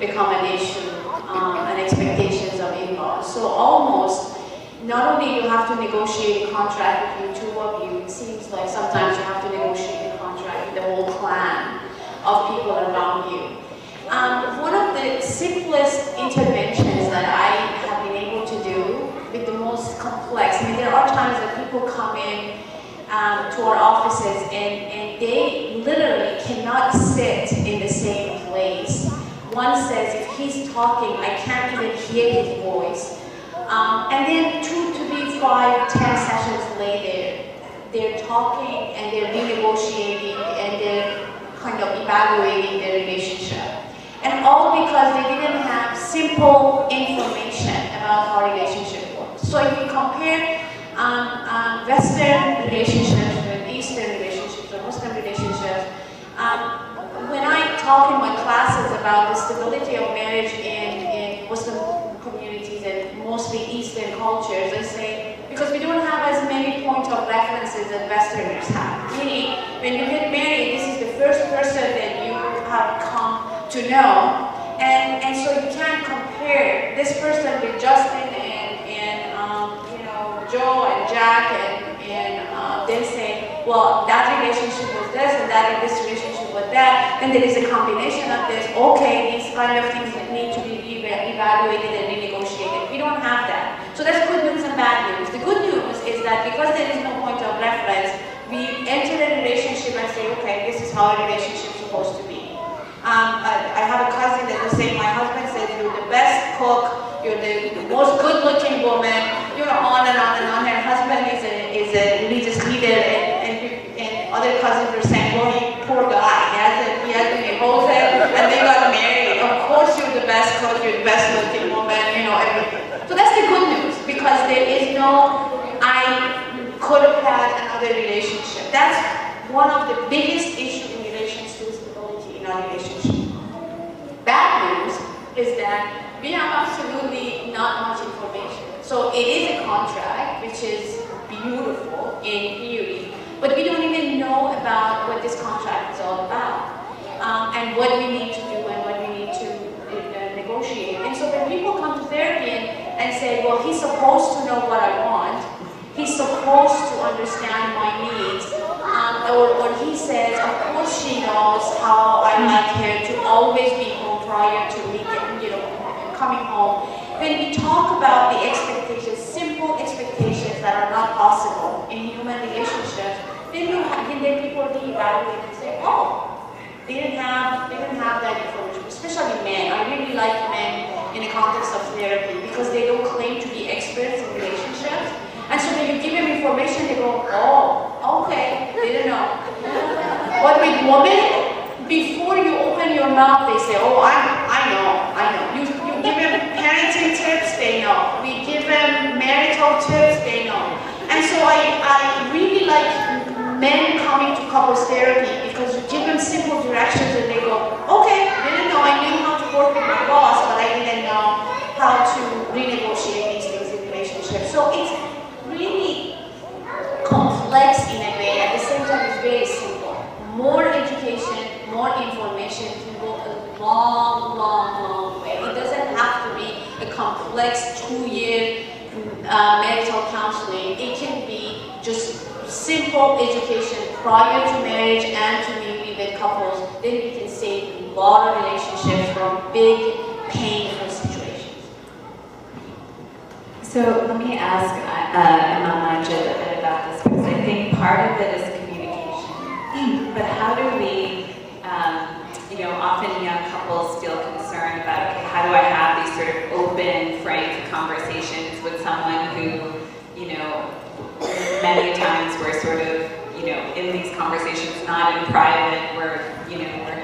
become an issue, and expectations of in-laws. So almost, not only you have to negotiate a contract between two of you, it seems like sometimes you have to negotiate a contract with the whole clan of people around you. One of the simplest interventions that I have been able to do with the most complex, I mean, there are times that people come in to our offices and they literally cannot sit in the same place. One says, if he's talking, I can't even hear his voice. And then 2 to 5, 10 sessions later, they're talking and they're renegotiating and they're kind of evaluating their relationship. And all because they didn't have simple information about how relationship works. So if you compare Western relationships with Eastern relationships or Muslim relationships, when I talk in my classes about the stability of marriage in Muslim communities and mostly Eastern cultures, I say, because we don't have as many points of references as Westerners have. Meaning, when you get married, this is the first person that you have come to know, and so you can't compare this person with Justin and Joe and Jack and then say, well, that relationship was this and this relationship was that, and there is a combination of this. Okay, these kind of things that need to be evaluated and renegotiated. We don't have that. So that's good news and bad news. The good news is that because there is no point of reference, we enter a relationship and say, okay, this is how a relationship is supposed to be. I have a cousin that was saying, my husband says you're the best cook you're the most good-looking woman, you know, on and on and on. Her husband is a religious leader, and other cousins are saying, well, poor guy, he hasn't divorced and they got married. Of course you're the best cook, you're the best-looking woman, you know, everything. So that's the good news, because there is no, I could have had another relationship. That's one of the biggest issues in relations to stability in our relationship. Bad news is that we have absolutely not much information. So it is a contract, which is beautiful in theory, but we don't even know about what this contract is all about, and what we need to do and what we need to negotiate. And so when people come to therapy and say, well, he's supposed to know what I want, he's supposed to understand my needs, or he says, of course she knows how I like her to always be home prior to me coming home. When we talk about the expectations, simple expectations that are not possible in human relationships, then people reevaluate and say, oh, they didn't have that information, especially men. I really like men in the context of therapy because they don't claim to be experts in relationships. And so when you give them information, they go, oh, okay, they didn't know. But with women, before you open your mouth, they say, oh, I know. You give them parenting tips, they know. We give them marital tips, they know. And so I really like men coming to couples therapy because you give them simple directions and they go, okay, didn't know, I knew how to work with my boss, but I didn't know how to renegotiate these things in relationships. So it's really complex in a way, at the same time it's very simple. More education, more information can go a long way. It doesn't have to be a complex 2-year marital counseling. It can be just simple education prior to marriage and to newlywed couples. Then we can save a lot of relationships from big, painful situations. So let me ask Imam Majid a bit about this, because I think part of it is communication. But how do we, often young couples feel concerned about, okay, how do I have these sort of open, frank conversations with someone who, many times we're sort of, in these conversations, not in private, we're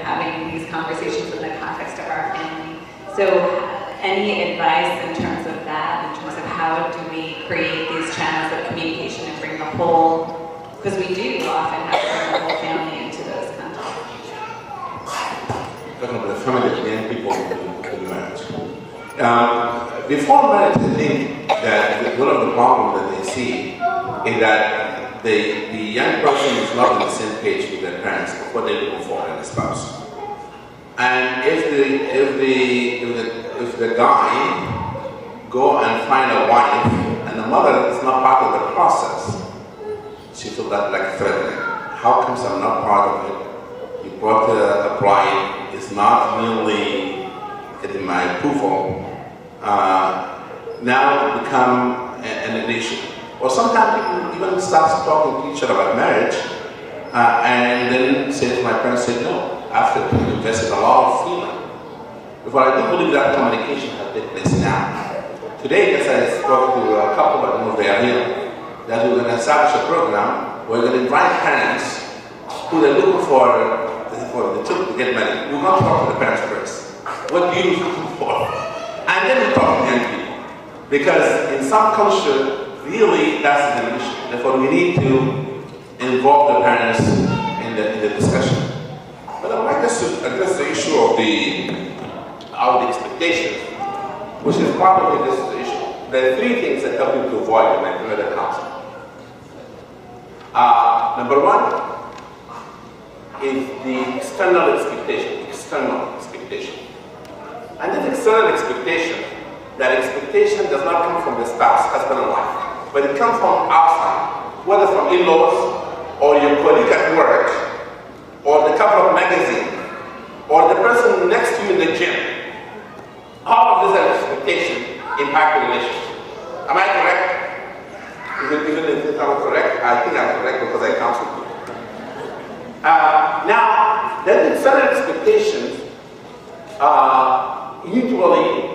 having these conversations in the context of our family. So any advice in terms of that, in terms of how do we create these channels of communication and bring the whole, because we do often have to bring the whole family into those contexts. Talking about the family and people in marriage. Before marriage, I think that one of the problems that they see is that the young person is not on the same page with their parents of what they're looking for in a spouse. And if the guy go and find a wife and the mother is not part of the process, she feels that like threatening. How comes I'm not part of it? You brought a bride, it's not really getting my approval. Now it become an issue. Or sometimes people even start talking to each other about marriage, and then say, my parents said no, after invested a lot of feeling. But I do believe that communication has taken place now. Today, as I spoke to a couple, I don't know if they are here, that we're going to establish a program where we're going to invite parents who they're looking for the children to get married. We're going to talk to the parents first. What do you look for? And then we talk to young people. Because in some culture, really, that's the issue. Therefore, we need to involve the parents in the discussion. But I would like us to address the issue of the expectations, which is part of this issue. There are 3 things that help you to avoid when you the counseling. Number 1 is the external expectation. And this external expectation, that expectation does not come from the spouse, husband and wife, but it comes from outside, whether from in-laws, or your colleague at work, or the cover of magazine, or the person next to you in the gym. All of this expectation impact the relationship. Am I correct? Even if I'm correct, I think I'm correct because I counsel people. Now, there are certain expectations usually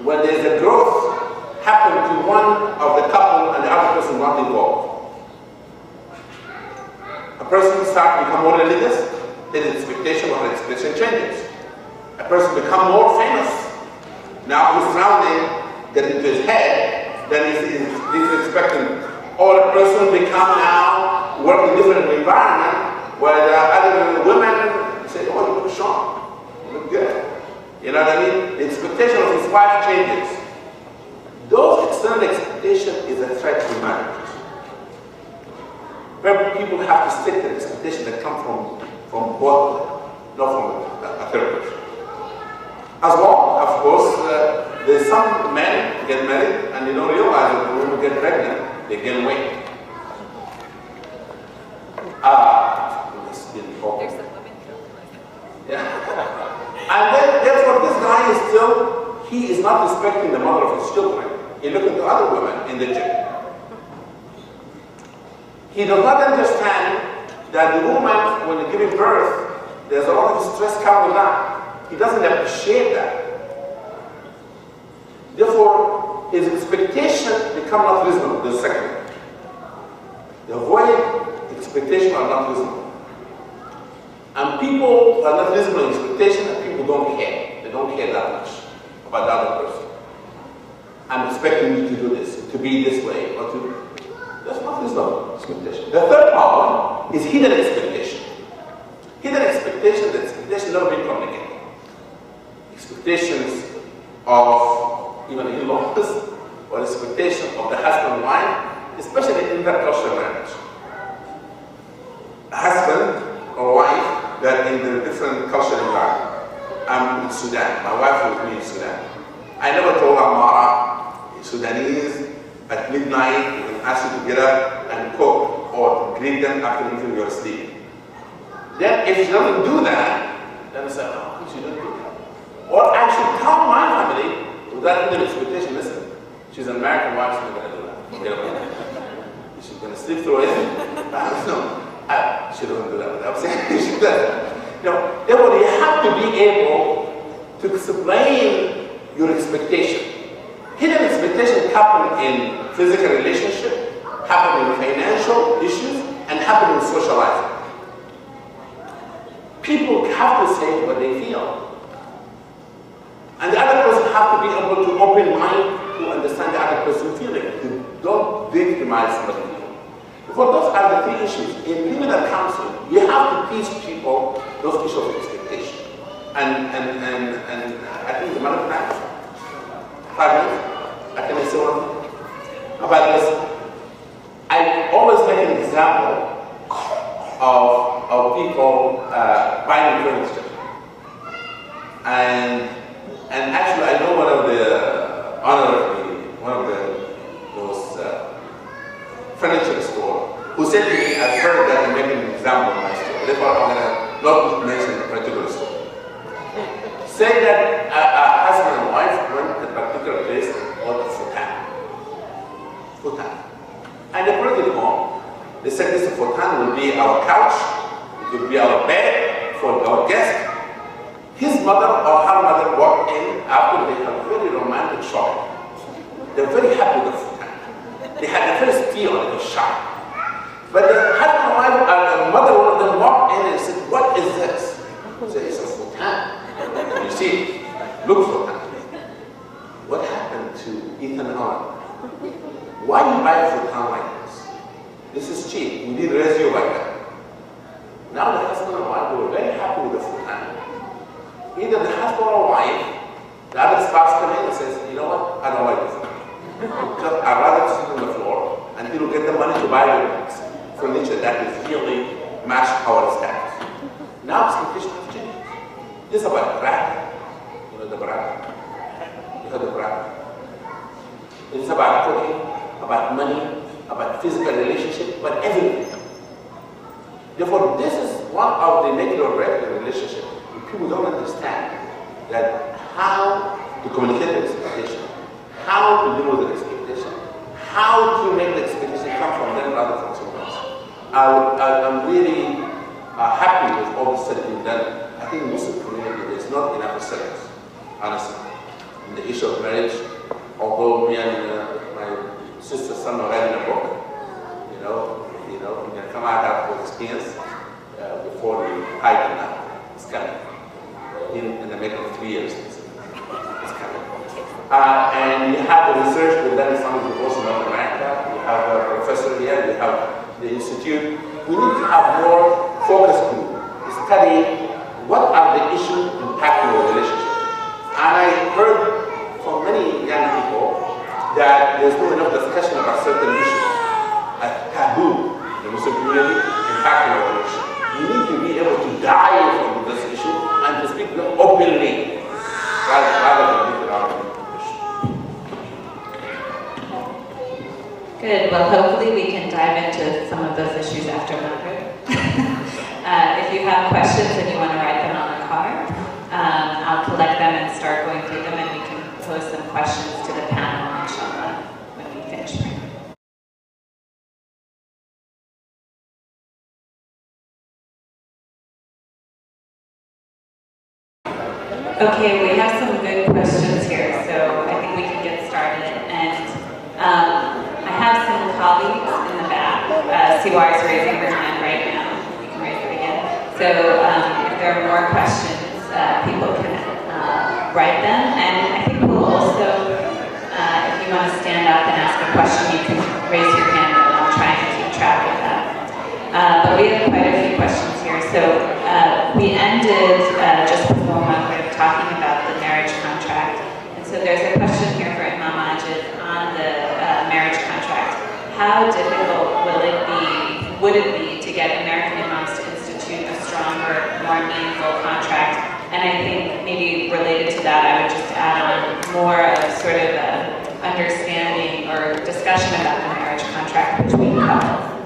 when there's a growth happen to one of the couple and the other person not involved. A person starts to become more religious, his expectation or expectation changes. A person become more famous. Now his surrounding get into his head, then he's expecting. Or a person become now work in different environment where the other women say, oh, you look strong, you look good. You know what I mean? The expectation of his wife changes. Those external expectations is a threat to marriage. Where people have to stick to the expectation that come from both, not from a third person. As well, of course, there's some men get married and they don't realize that when women get pregnant, they gain weight. Yeah. And then, therefore, this guy is still, he is not respecting the mother of his children. He's looking to other women in the gym. He does not understand that the woman, when giving birth, there's a lot of stress coming with that. He doesn't appreciate that. Therefore, his expectation become not reasonable, the second. The avoid expectation are not reasonable. And people are not reasonable in expectation and people don't care. They don't care that much about the other person. I'm expecting you to do this, to be this way, or to... That's not reasonable expectation. The third problem is hidden expectation. Hidden expectation, the expectation never been communicated. Expectations of even in-laws, or expectation of the husband and wife, especially in intercultural marriage. A husband or wife that in the different cultural environment. I'm in Sudan. My wife was with me in Sudan. I never told Amara, Sudanese, at midnight, we can ask you to get up and cook or to greet them after leaving your sleep. Then, if she doesn't do that, then I say, oh, she doesn't do that. Or I should tell my family, without any expectation, listen, she's an American wife, she's not going to do that. Forget about it. She's going to sleep through it. She doesn't do that. I'm saying she does. Therefore, you have to be able to explain your expectation. Hidden expectations happen in physical relationship, happen in financial issues, and happen in socializing. People have to say what they feel. And the other person have to be able to open mind to understand the other person's feeling. Don't victimize somebody. For those are the three issues. In criminal counsel, you have to teach people those issues of expectation. And I think the man of time, 5 minutes, I can say one thing about this. I always make an example of people buying furniture. And actually, I know one of those furniture store who said to me, I've heard that you're making an example of my store. Therefore, I'm going to not mention a particular store. Say that a husband and wife went to a particular place and bought a futon. And they brought it home. They said this futon will be our couch, it will be our bed for our guest. His mother or her mother walked in after they had a very romantic shopping. They're very happy with the futon. They had the first tea on the shop. But the husband and wife, the mother, one of them walked in and said, what is this? He said, it's a futon. You see, look futon. What happened to Ethan Allen? Why you buy a futon like this? This is cheap. We did raise you like that. Now the husband and wife were very happy with the futon. Either the husband or wife, the other spouse comes in and says, you know what? I don't like this. Just, I'd rather sit on the floor and people get the money to buy the furniture that is really match our status. Now expectations have changed. This is about brat. You know the brat? You know the brat? It is about cooking, about money, about physical relationship, about everything. Therefore, this is one of the make or break in a relationship. People don't understand that how to communicate the expectation, how to deal with the expectation, how to make the expectation come from them rather than someone else. I'm really happy with all the study we've done. I think Muslim community there's not enough studies, honestly. in the issue of marriage, although me and my sister son are writing a book, you know, we're going to come out with experience before we hike now. It's coming. In the making of 3 years. It's coming. And you have the research that done some of the North America. You have a professor here, you have the institute. We need to have more focus group to study what are the issues impacting the relationship. And I heard from many young people that there's no enough discussion about certain issues, a taboo in the Muslim community impacting our relationship. You need to be able to dive into this issue and to speak openly rather than leave it out. Good. Well, hopefully we can dive into some of those issues after Maghrib. If you have questions and you want to write them on a card, I'll collect them and start going through them, and we can pose some questions to the panel, inshallah, when we finish. Okay, we have some good questions here, so I think we can get started. And I have some colleagues in the back. Siwar is raising her hand right now. You can raise it again. So if there are more questions, people can write them. And I think we'll also, if you want to stand up and ask a question, you can raise your hand and I'll try and keep track of that. But we have quite a few questions here. So we ended just before Maghrib talking about the marriage contract. And so there's a question here for Imam Majid on the marriage contract. How difficult would it be to get American imams to institute a stronger, more meaningful contract? And I think maybe related to that, I would just add on more of sort of understanding or discussion about the marriage contract between couples.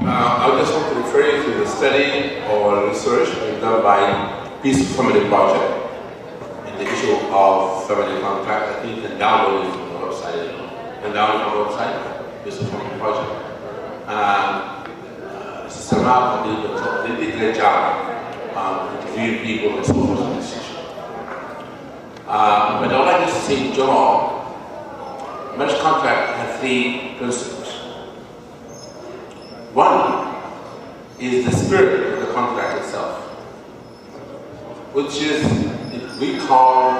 I just want to refer you to the study or research done by Peace Family Project in the issue of family contract. I think you can download it from the website. You can download from the website, Peace Family Project. Sama, they did a great job interviewing people and so forth on this issue. But I would like to say in general, marriage contract has 3 principles. One is the spirit of the contract itself, which is we call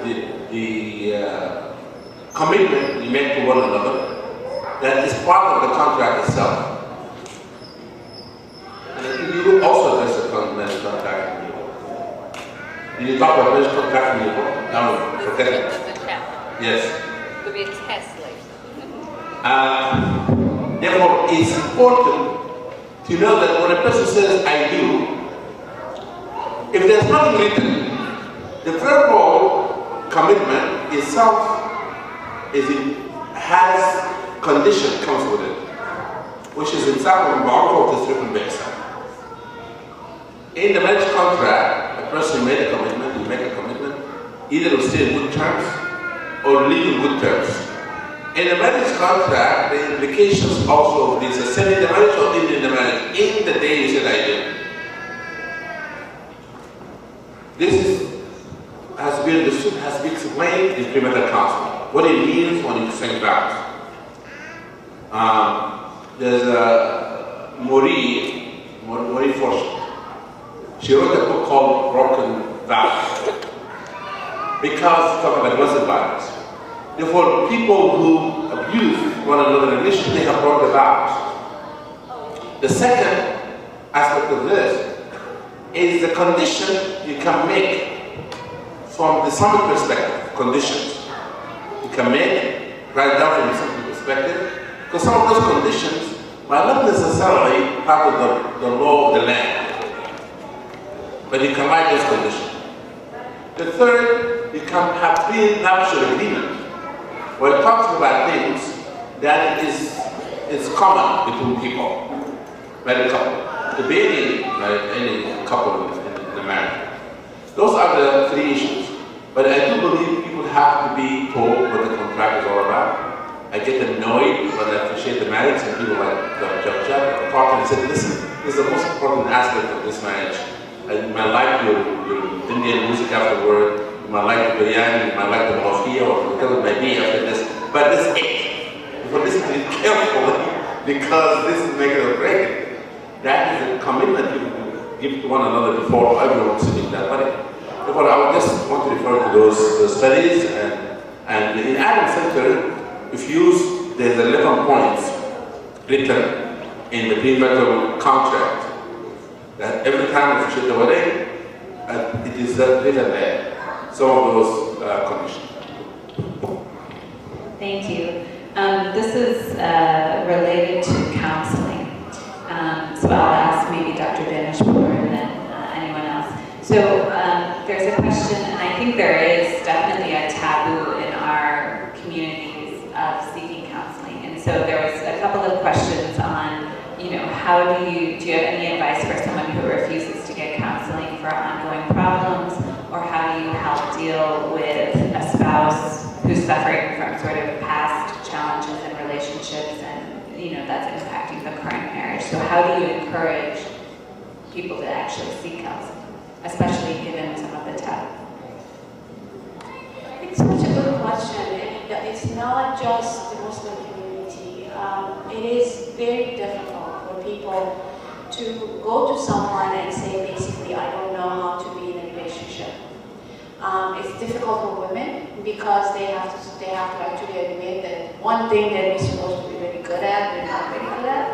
the commitment you make to one another that is part of the contract itself. And you also address the marriage contract in Europe. Did you talk about marriage contract in Europe? No, forget it. Yes. It could be a test later. Therefore, it's important to know that when a person says, I do, if there's nothing written, the verbal commitment itself has condition comes with it, which is in some of the certain basis. In the marriage contract, a person made a commitment, you make a commitment, either to stay in good terms or leave in good terms. In the marriage contract, the implications also of this are sending the marriage or ending the marriage. In the day you said I do. This has been explained in premarital counseling. What it means when you sing vows. There's a Marie Fortune. She wrote a book called Broken Vows because talking about domestic violence. Therefore, people who abuse one another initially have broken the vows. The second aspect of this is the condition you can make from the Islamic perspective, conditions. You can make right down from the Islamic perspective, because some of those conditions might not necessarily part of the law of the land, but you can write those conditions. The third, you can have pre-nuptial agreement, where it talks about things that is common between people, married couple, to be any couple in the marriage. Those are the 3 issues. But I do believe people have to be told what the contract is all about. I get annoyed when I appreciate the marriage and people like Dr. Jack talking and said, listen, this is the most important aspect of this marriage. In my life, your Indian music afterward, might like the biryani, you might like the mafia, or whatever it may be after this, but this is it. You listen to it carefully, because this is making or break it. That is a commitment you give to one another before everyone sitting there. But I would just want to refer to those studies, and in Adam Center, if you use, there's 11 points written in the premarital contract that every time you officiate the wedding, it is written there. Some of those conditions. Thank you. This is related to counseling. So I'll ask maybe Dr. Danishpour and then anyone else. So there's a question, and I think there is definitely a taboo in our communities of seeking counseling. And so there was a couple of questions on, how do you have any advice for someone who refuses to get counseling for ongoing problems, or how do you help deal with a spouse who's suffering from sort of past challenges in relationships and, that's impacting the current marriage? So how do you encourage people to actually seek counseling, especially given some of the taboo? It's such a good question. It's not just the Muslim community. It is very difficult for people to go to someone and say, basically, I don't know how to be in a relationship. It's difficult for women because they have to actually admit that one thing that we're supposed to be really good at, we're not very good at.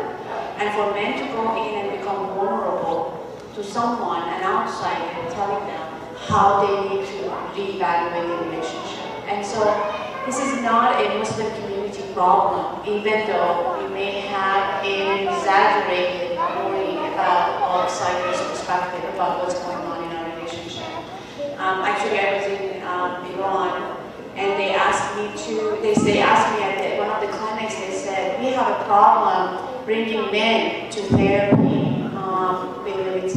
And for men to go in and become vulnerable to someone, an outsider, telling them how they need to reevaluate the relationship. And so this is not a Muslim community problem, even though we may have an exaggerated worry about outsiders' perspective about what's going on in our relationship. Actually, I was in Iran, and they asked me at one of the clinics, they said, we have a problem bringing men to therapy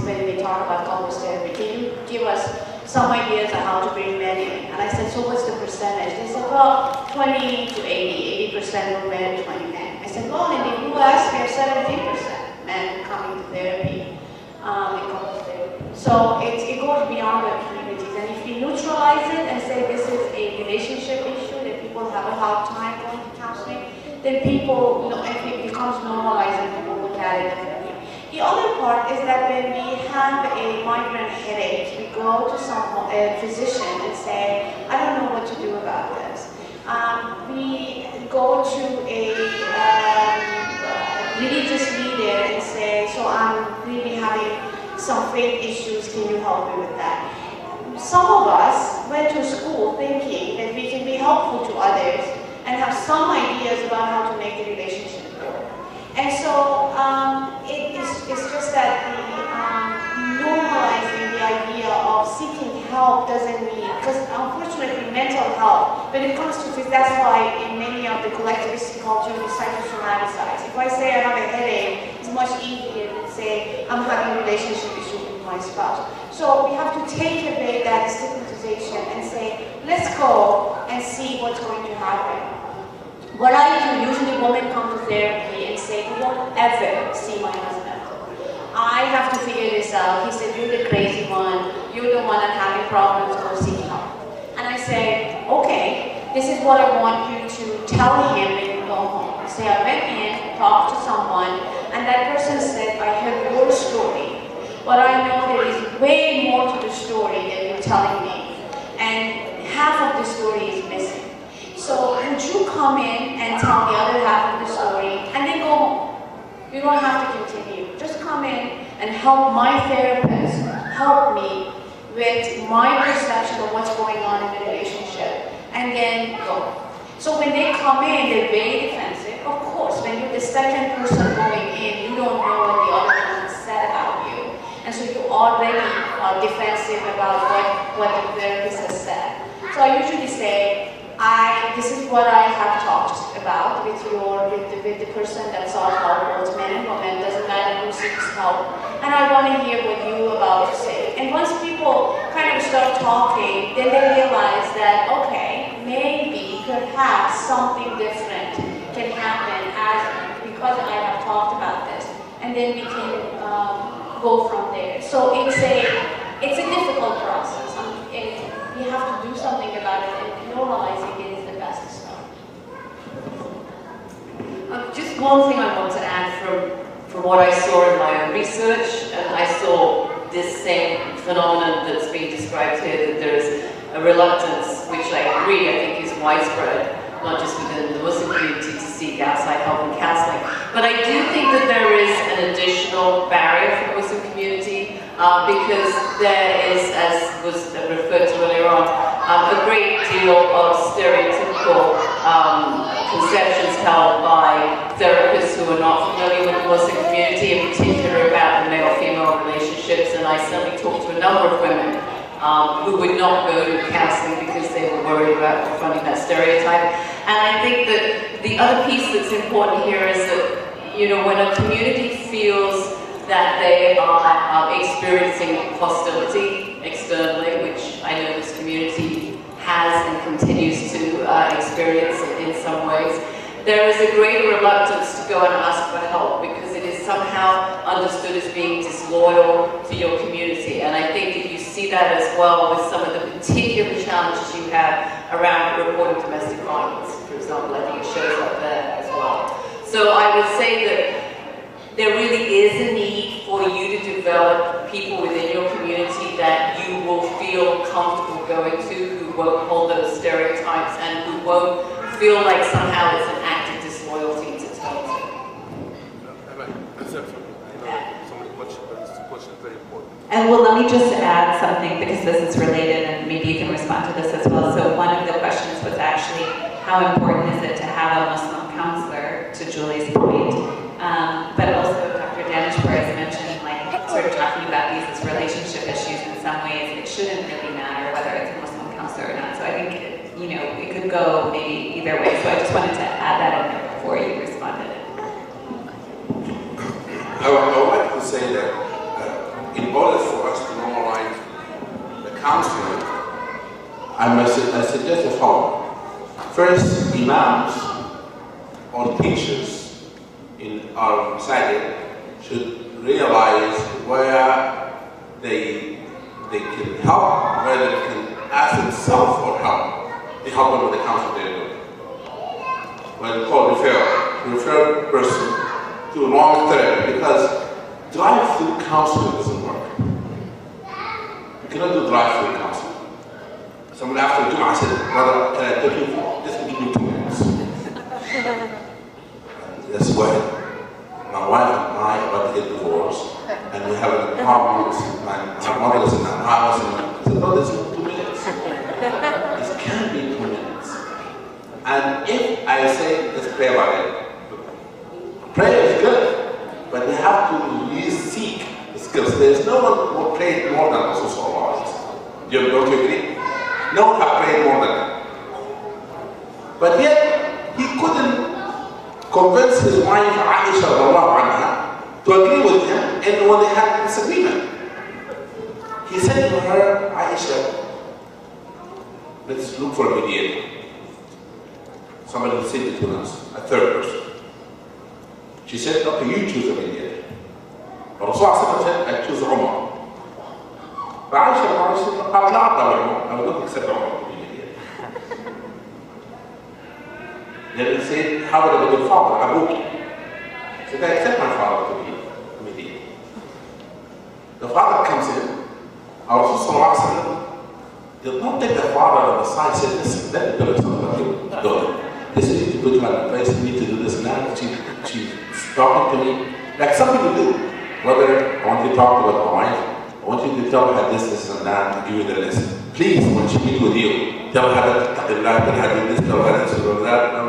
when they talk about couples therapy. Can you give us some ideas on how to bring men in? And I said, so what's the percentage? They said, well, 20 to 80% women, 20 men. I said, well, in the US, we have 17% men coming to therapy, in couples therapy. So it goes beyond the communities. And if you neutralize it and say this is a relationship issue, that people have a hard time going to counseling, then people, it becomes normalized and people look at it differently. The other part is that when we have a migraine headache, we go to a physician and say, I don't know what to do about this. We go to a religious leader and say, so I'm really having some faith issues, can you help me with that? Some of us went to school thinking that we can be helpful to others and have some ideas about how to make the relationship work. And so it's just that normalizing the idea of seeking help doesn't mean, because unfortunately mental health, when it comes to this, that's why in many of the collectivist culture we psychosomatize. If I say I have a headache, it's much easier than say I'm having a relationship issue with my spouse. So we have to take away that stigmatization and say, let's go and see what's going to happen. What I do, usually women come to therapy and say, you won't ever see my husband. I have to figure this out. He said, you're the crazy one. You're the one that's having problems, go seek help. And I say, okay, this is what I want you to tell him when you go home. I say, I went in, talked to someone, and that person said, I heard your story, but I know there is way more to the story than you're telling me. And half of the story is missing. So would you come in and tell the other half of the story and then go home? You don't have to continue. Just come in and help my therapist help me with my perception of what's going on in the relationship and then go. So when they come in, they're very defensive. Of course, when you're the second person going in, you don't know what the other person said about you. And so you already are defensive about what the therapist has said. So I usually say, this is what I have talked about with the person that sought help, both men and women, doesn't matter who seeks help. And I want to hear what you about to say. And once people kind of start talking, then they realize that, okay, maybe, perhaps something different can happen because I have talked about this. And then we can go from there. So it's a difficult process. We have to do do something about it, and normalizing it is the best start. Just one thing I want to add from what I saw in my own research, and I saw this same phenomenon that's being described here, that there is a reluctance, which I agree, I think is widespread, not just within the Muslim community, to seek outside help and counseling. But I do think that there is an additional barrier for the Muslim community because there is, as was referred to earlier on, a great deal of stereotypical conceptions held by therapists who are not familiar with the Muslim community, in particular about the male-female relationships. And I certainly talked to a number of women who would not go to counseling because they were worried about confronting that stereotype. And I think that the other piece that's important here is that, you know, when a community feels that they are experiencing hostility externally, which I know this community has and continues to experience in some ways, there is a greater reluctance to go and ask for help because it is somehow understood as being disloyal to your community. And I think that you see that as well with some of the particular challenges you have around reporting domestic violence, for example. I think it shows up there as well. So I would say that there really is a need for you to develop people within your community that you will feel comfortable going to, who won't hold those stereotypes and who won't feel like somehow it's an act of disloyalty to turn to. And well, let me just add something because this is related and maybe you can respond to this as well. So one of the questions was actually how important is it to have a Muslim counselor, to Julie's point. But also Dr. Danishpur has mentioned, like, sort of talking about these as relationship issues in some ways. It shouldn't really matter whether it's a Muslim counselor or not. So I think, you know, it could go maybe either way. So I just wanted to add that in there before you responded. I would like to say that in order for us to normalize the counseling, I suggest the following. First, imams or teachers in our masajid should realize where they can help, where they can ask themselves for help. They help them with the counsel they're doing. When it's called refer person to wrong therapy, because drive-through counseling doesn't work. You cannot do drive-through counseling. Someone after Jum'ah said, brother, can I take you for? Just give me 2 minutes. That's why my wife and I are about to get divorced, and we have a problem with my mother was in the house, and I said, no, this is 2 minutes. This can't be 2 minutes. And if I say, let's pray about it, prayer is good, but we have to really seek the skills. There's no one who prayed more than Rasul. Don't you agree? No one has prayed more than that. But yet, he couldn't convince his wife Aisha to agree with him, and when they had a disagreement, he said to her, Aisha, let's look for a mediator. Somebody will sit between us, a third person. She said, okay, you choose a mediator. Rasul said, I choose Umar. But Aisha said, I will not accept Umar to be mediator. Then he said, how would I be your father, Abu? He said, I accept my father to be mediator. The father comes in, our Rasul did not take the father on the side and say, listen, let me tell you something about you. This is you to put my place, you need to do this now. She's talking to me, like some people do. Whether I want you to talk about my wife, I want you to tell her this, and that, and give you the list. Please, when she meets with you, tell her that, tell her this, tell her this, tell her that, no.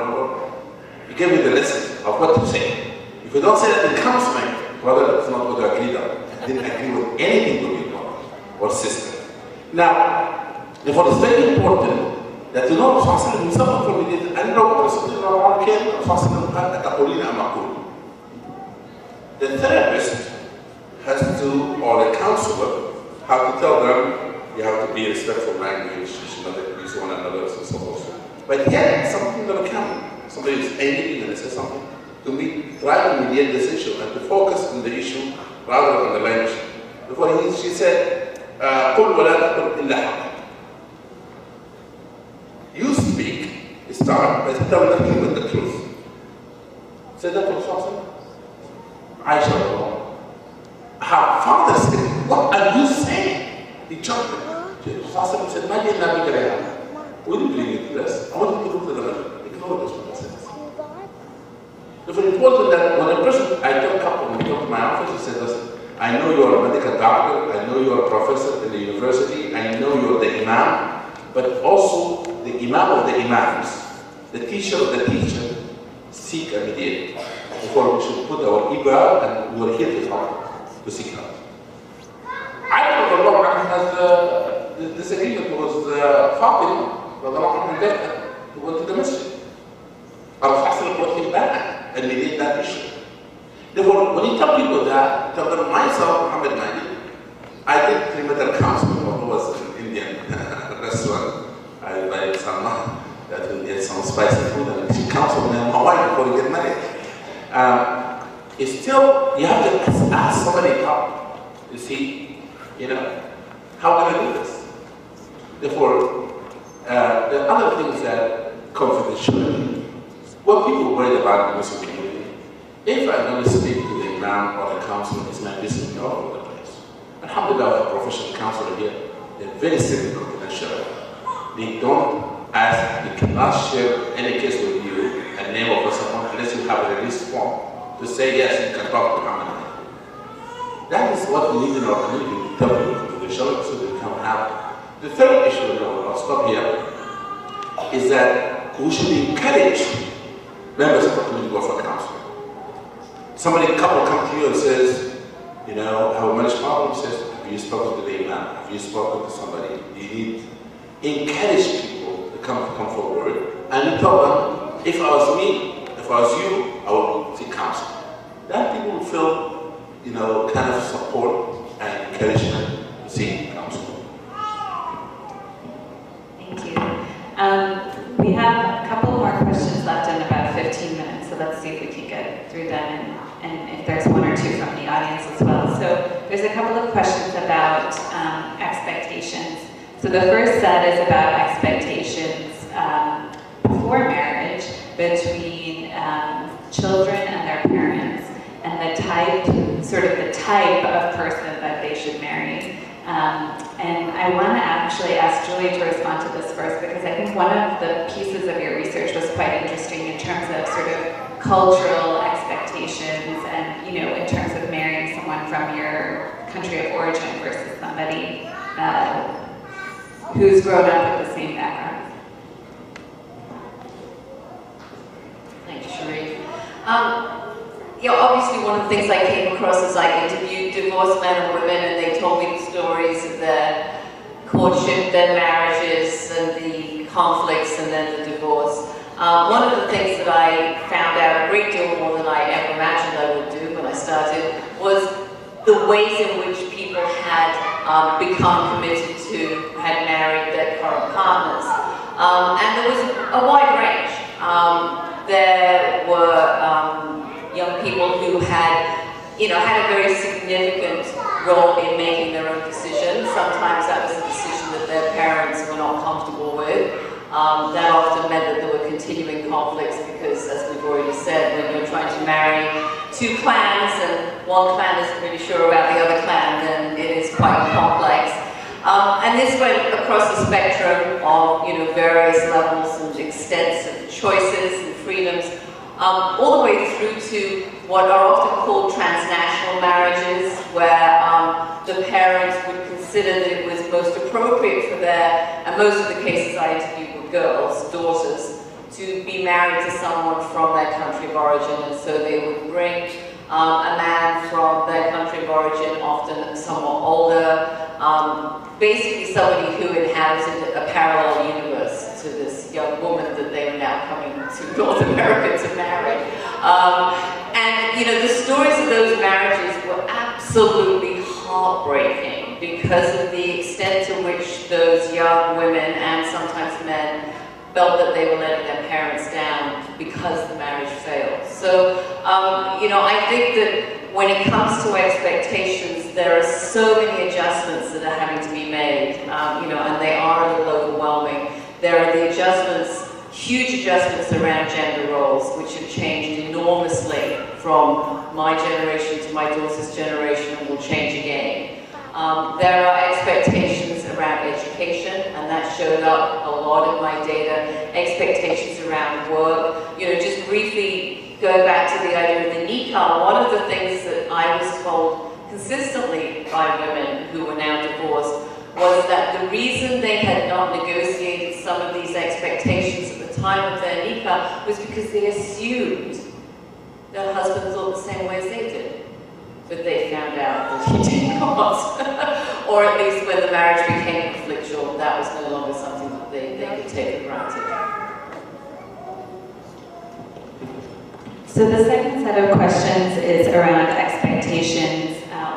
You give me the list of what to say. If you don't say that in counseling, brother, that's not what I agreed on. I didn't agree with anything with your brother or sister. Now, therefore it's very important that you know Rasul himself from it. I don't know what Rasul came, the therapist has to, or the counselor, have to tell them, you have to be respectful language, you should not abuse one another, and so forth. But yet, something will come. Somebody is angry and they say something. To try to mediate this issue and to focus on the issue rather than the language. Before she said, قُلْ وَلَا تَقُلْ إِلَّا حَقٍّ. start by telling them the truth. Say that to something. Aisha, her father said, what are you saying? He jumped in. Prophet said, my dear Nabi Karayam, we didn't believe in this. I want you to look at the letter. Ignore this one. It's very important that when a person, I tell a couple, when we come to my office, he said, listen, I know you're a medical doctor, I know you're a professor in the university, I know you're the imam, but also the imam of the imams, the teacher of the teacher, seek a mediator. Before we should put our ego and we're here to help, to seek help. I don't know if Allah has the disagreement was Fatima, who went to the masjid. Abu Hassan brought him back and mediated that issue. Therefore, when you tell people that, tell them myself, Muhammad Mahdi, I did premarital counseling when I was in an Indian restaurant. I invited someone that will get some spicy food and she counseled me and my wife before we get married. It's still, you have to ask somebody help to see, how can I do this? Therefore, the other things that confidentiality. What people worry about in the Muslim community, if I'm going to speak to the imam or the council, it's my business all over the place. Alhamdulillah, I have a professional counselor here. They're very strict confidential. They don't ask, they cannot share any case with you, a name of someone, unless you have a release form to say, yes, you can talk to Muhammad. That is what we need in our community to tell people to the show so they can have. The third issue, I'll stop here, is that we should encourage members of the community to go for counseling. A couple come to you and says, I have a marriage problem. Says, have you spoken to the imam? Have you spoken to somebody? You need encourage people to come forward and you tell them, if I was me, if I was you, I would seek counseling. Then people will feel, kind of support and encouragement to seek counseling. Thank you. We have a couple more questions left in about 15 minutes, so let's see if we can get through them and if there's one or two from the audience as well. So there's a couple of questions about expectations. So the first set is about expectations before marriage between children and their parents and the type of person that they should marry. And I want to actually ask Julie to respond to this first because I think one of the pieces of your research was quite interesting in terms of sort of cultural expectations and, in terms of marrying someone from your country of origin versus somebody who's grown up with the same background. Thank you, Sheree. Obviously one of the things I came across is I interviewed divorced men and women and they told me the stories of their courtship, their marriages, and the conflicts and then the divorce. One of the things that I found out a great deal more than I ever imagined I would do when I started was the ways in which people had become committed to, had married their current partners. And there was a wide range. There were young people who had, had a very significant role in making their own decisions. Sometimes that was a decision that their parents were not comfortable with. That often meant that there were continuing conflicts because, as we've already said, when you're trying to marry two clans and one clan isn't really sure about the other clan, then it is quite complex. And this went across the spectrum of, various levels and extents of choices and freedoms. All the way through to what are often called transnational marriages, where the parents would consider that it was most appropriate for and most of the cases I interviewed were girls, daughters, to be married to someone from their country of origin, and so they would bring a man from their country of origin, often somewhat older, basically somebody who inhabited a parallel universe to this young woman that they were now coming to North America to marry. And the stories of those marriages were absolutely heartbreaking because of the extent to which those young women and sometimes men felt that they were letting their parents down because the marriage failed. So, I think that when it comes to expectations, there are so many adjustments that are having to be made, and they are a little overwhelming. There are the adjustments huge adjustments around gender roles, which have changed enormously from my generation to my daughter's generation and will change again. There are expectations around education, and that showed up a lot in my data. Expectations around work. You know, just briefly go back to the idea of the nikah. One of the things that I was told consistently by women who were now divorced was that the reason they had not negotiated some of these expectations at the time of their nikah was because they assumed their husband thought the same way as they did. But they found out that he did not. Or at least when the marriage became conflictual, that was no longer something that they could take for granted. So the second set of questions is around expectations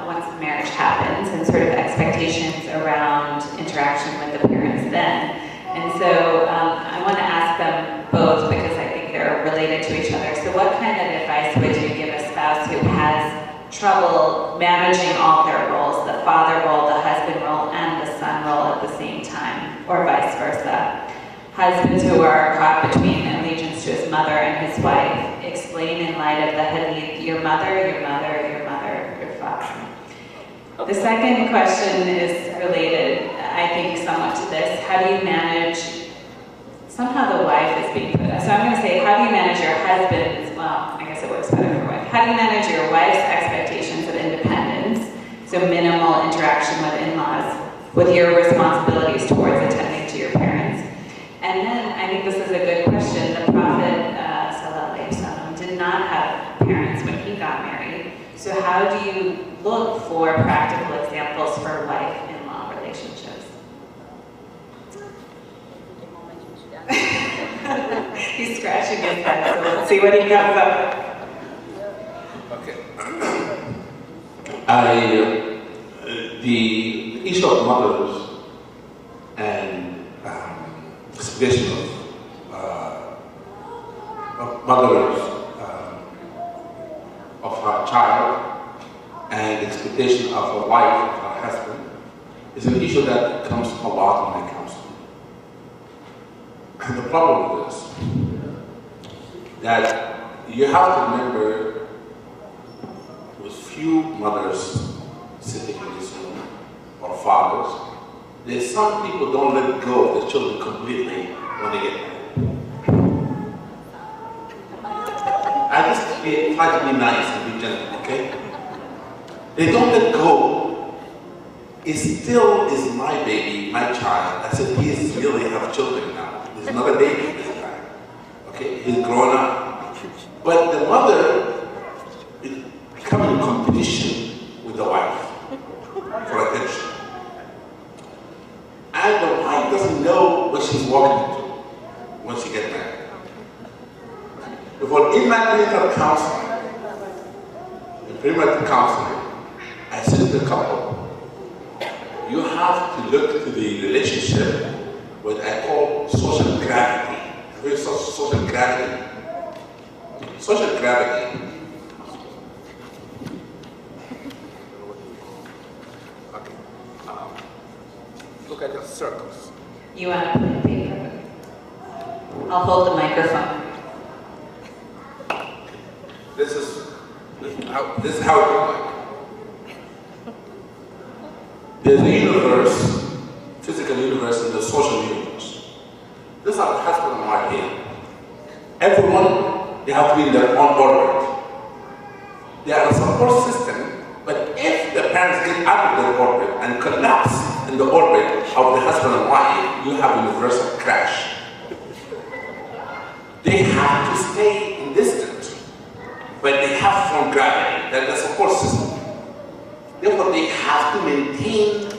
once the marriage happens, and sort of expectations around interaction with the parents then. And so I want to ask them both because I think they're related to each other. So what kind of advice would you give a spouse who has trouble managing all their roles, the father role, the husband role, and the son role at the same time, or vice versa? Husbands who are caught between allegiance to his mother and his wife, explain in light of the hadith, your mother, your mother, your mother, your father. The second question is related, I think, somewhat to this. How do you manage, somehow the wife is being put, so I'm going to say, how do you manage your husband's, well, I guess it works better for wife. How do you manage your wife's expectations of independence, so minimal interaction with in-laws, with your responsibilities towards attending to your parents? And then, I think this is a good question. The Prophet ﷺ did not have parents when he got married. So how do you look for practical examples for wife-in-law relationships? He's scratching his head, so let's see what he comes up with. Okay. The issue of mothers and expectation of mothers of her child and expectation of a wife of her husband is an issue that comes a lot in my counseling. And the problem with this, that you have to remember with few mothers sitting in this room, or fathers, there's some people don't let go of their children completely when they get married. I just try to be nice and be gentle, okay? They don't let go. It still is my baby, my child. I said, he's really have children now. He's not a baby this time. Okay, he's grown up. But the mother is becoming in competition with the wife for attention. And the wife doesn't know what she's walking into when she gets married. Before in my clinical counseling, in premarital counseling, I said to the couple, you have to look to the relationship what I call social gravity. Social gravity. Social gravity. Okay. Look at the circles. You want to put it paper? I'll hold the microphone. This is how it looks like. There's a universe, physical universe, and the social universe. This is how the husband and wife here. Everyone, they have to be in their own orbit. They are a support system, but if the parents get out of their orbit and collapse in the orbit of the husband and wife, you have a universal crash. They have to stay in distance, but they have from gravity, that's the support system. Therefore, they have to maintain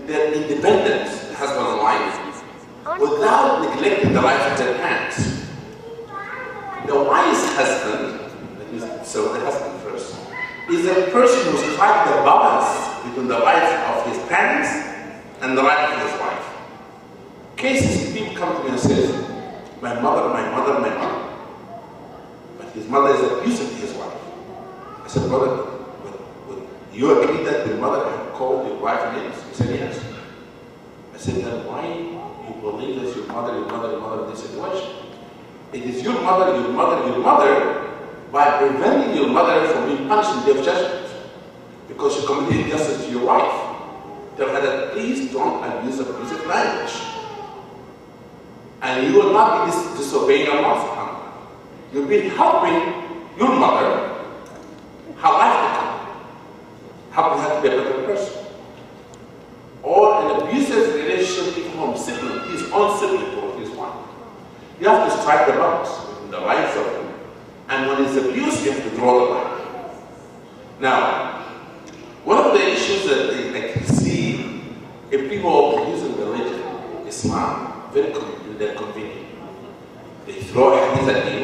their independence, the husband and wife, without neglecting the life of their parents. The wife's husband, so the husband first, is a person who strikes the balance between the life of his parents and the life of his wife. Cases, people come to me and say, my mother. But his mother is abusive to his wife. I said, brother, would you agree that your mother had called your wife names? He said, yes. I said, then why you believe that your mother in this situation? It is your mother, your mother, your mother, by preventing your mother from being punished in the day of judgment because she committed injustice to your wife. Tell her that please don't abuse abusive language. And you will not be disobeying Allah. You'll be helping your mother her life to come, helping her to be a better person. Or an abusive relationship even from sibling, his own sibling or his wife. You have to strike the balance between the rights of them. And when it's abused, you have to draw the line. Now, one of the issues that I see if people are using religion, Islam, very convenient. They throw a hadith at you.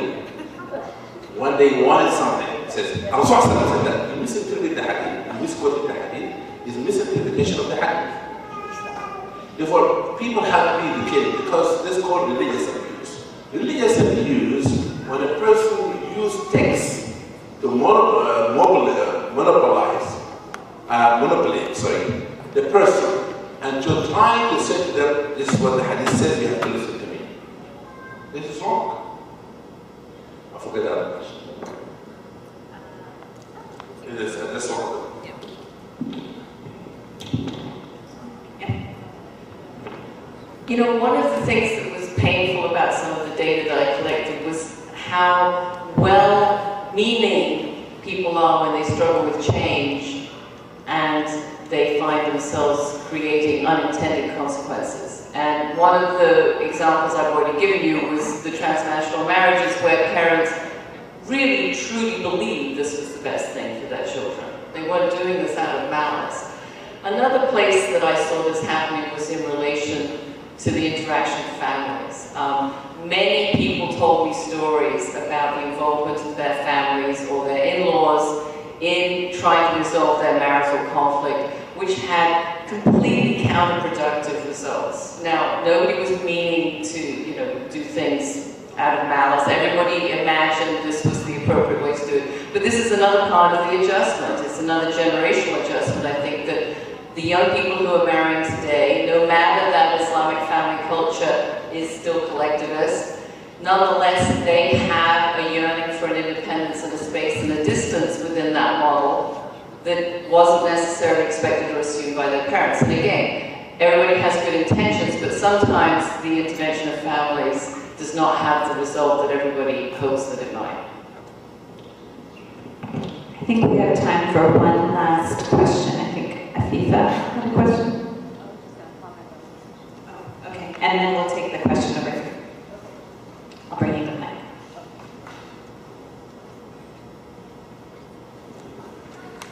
When they wanted something, it says, Rasul said that. You misinterpret the hadith, you misquoted the hadith, it's a misinterpretation of the hadith. Therefore, people have to be educated because this is called religious abuse. Religious abuse, when a person uses text to manipulate the person and to try to say to them, this is what the hadith says, you have to listen to me. This is wrong. I forget that other question. It is this one. You know, one of the things that was painful about some of the data that I collected was how well-meaning people are when they struggle with change and they find themselves creating unintended consequences. And one of the examples I've already given you was the transnational marriages where parents really truly believed this was the best thing for their children. They weren't doing this out of malice. Another place that I saw this happening was in relation to the interaction of families. Many people told me stories about the involvement of their families or their in-laws in trying to resolve their marital conflict, which had completely counterproductive results. Now, nobody was meaning to, do things out of malice. Everybody imagined this was the appropriate way to do it. But this is another part of the adjustment. It's another generational adjustment. I think that the young people who are marrying today, no matter that Islamic family culture is still collectivist, nonetheless they have a yearning for an independence and a space and a distance within that model that wasn't necessarily expected or assumed by their parents. And again, everybody has good intentions, but sometimes the intervention of families does not have the result that everybody hopes that it might. I think we have time for one last question. I think Afifa had a question. Oh, okay, and then we'll take the question over here. I'll bring you the mic.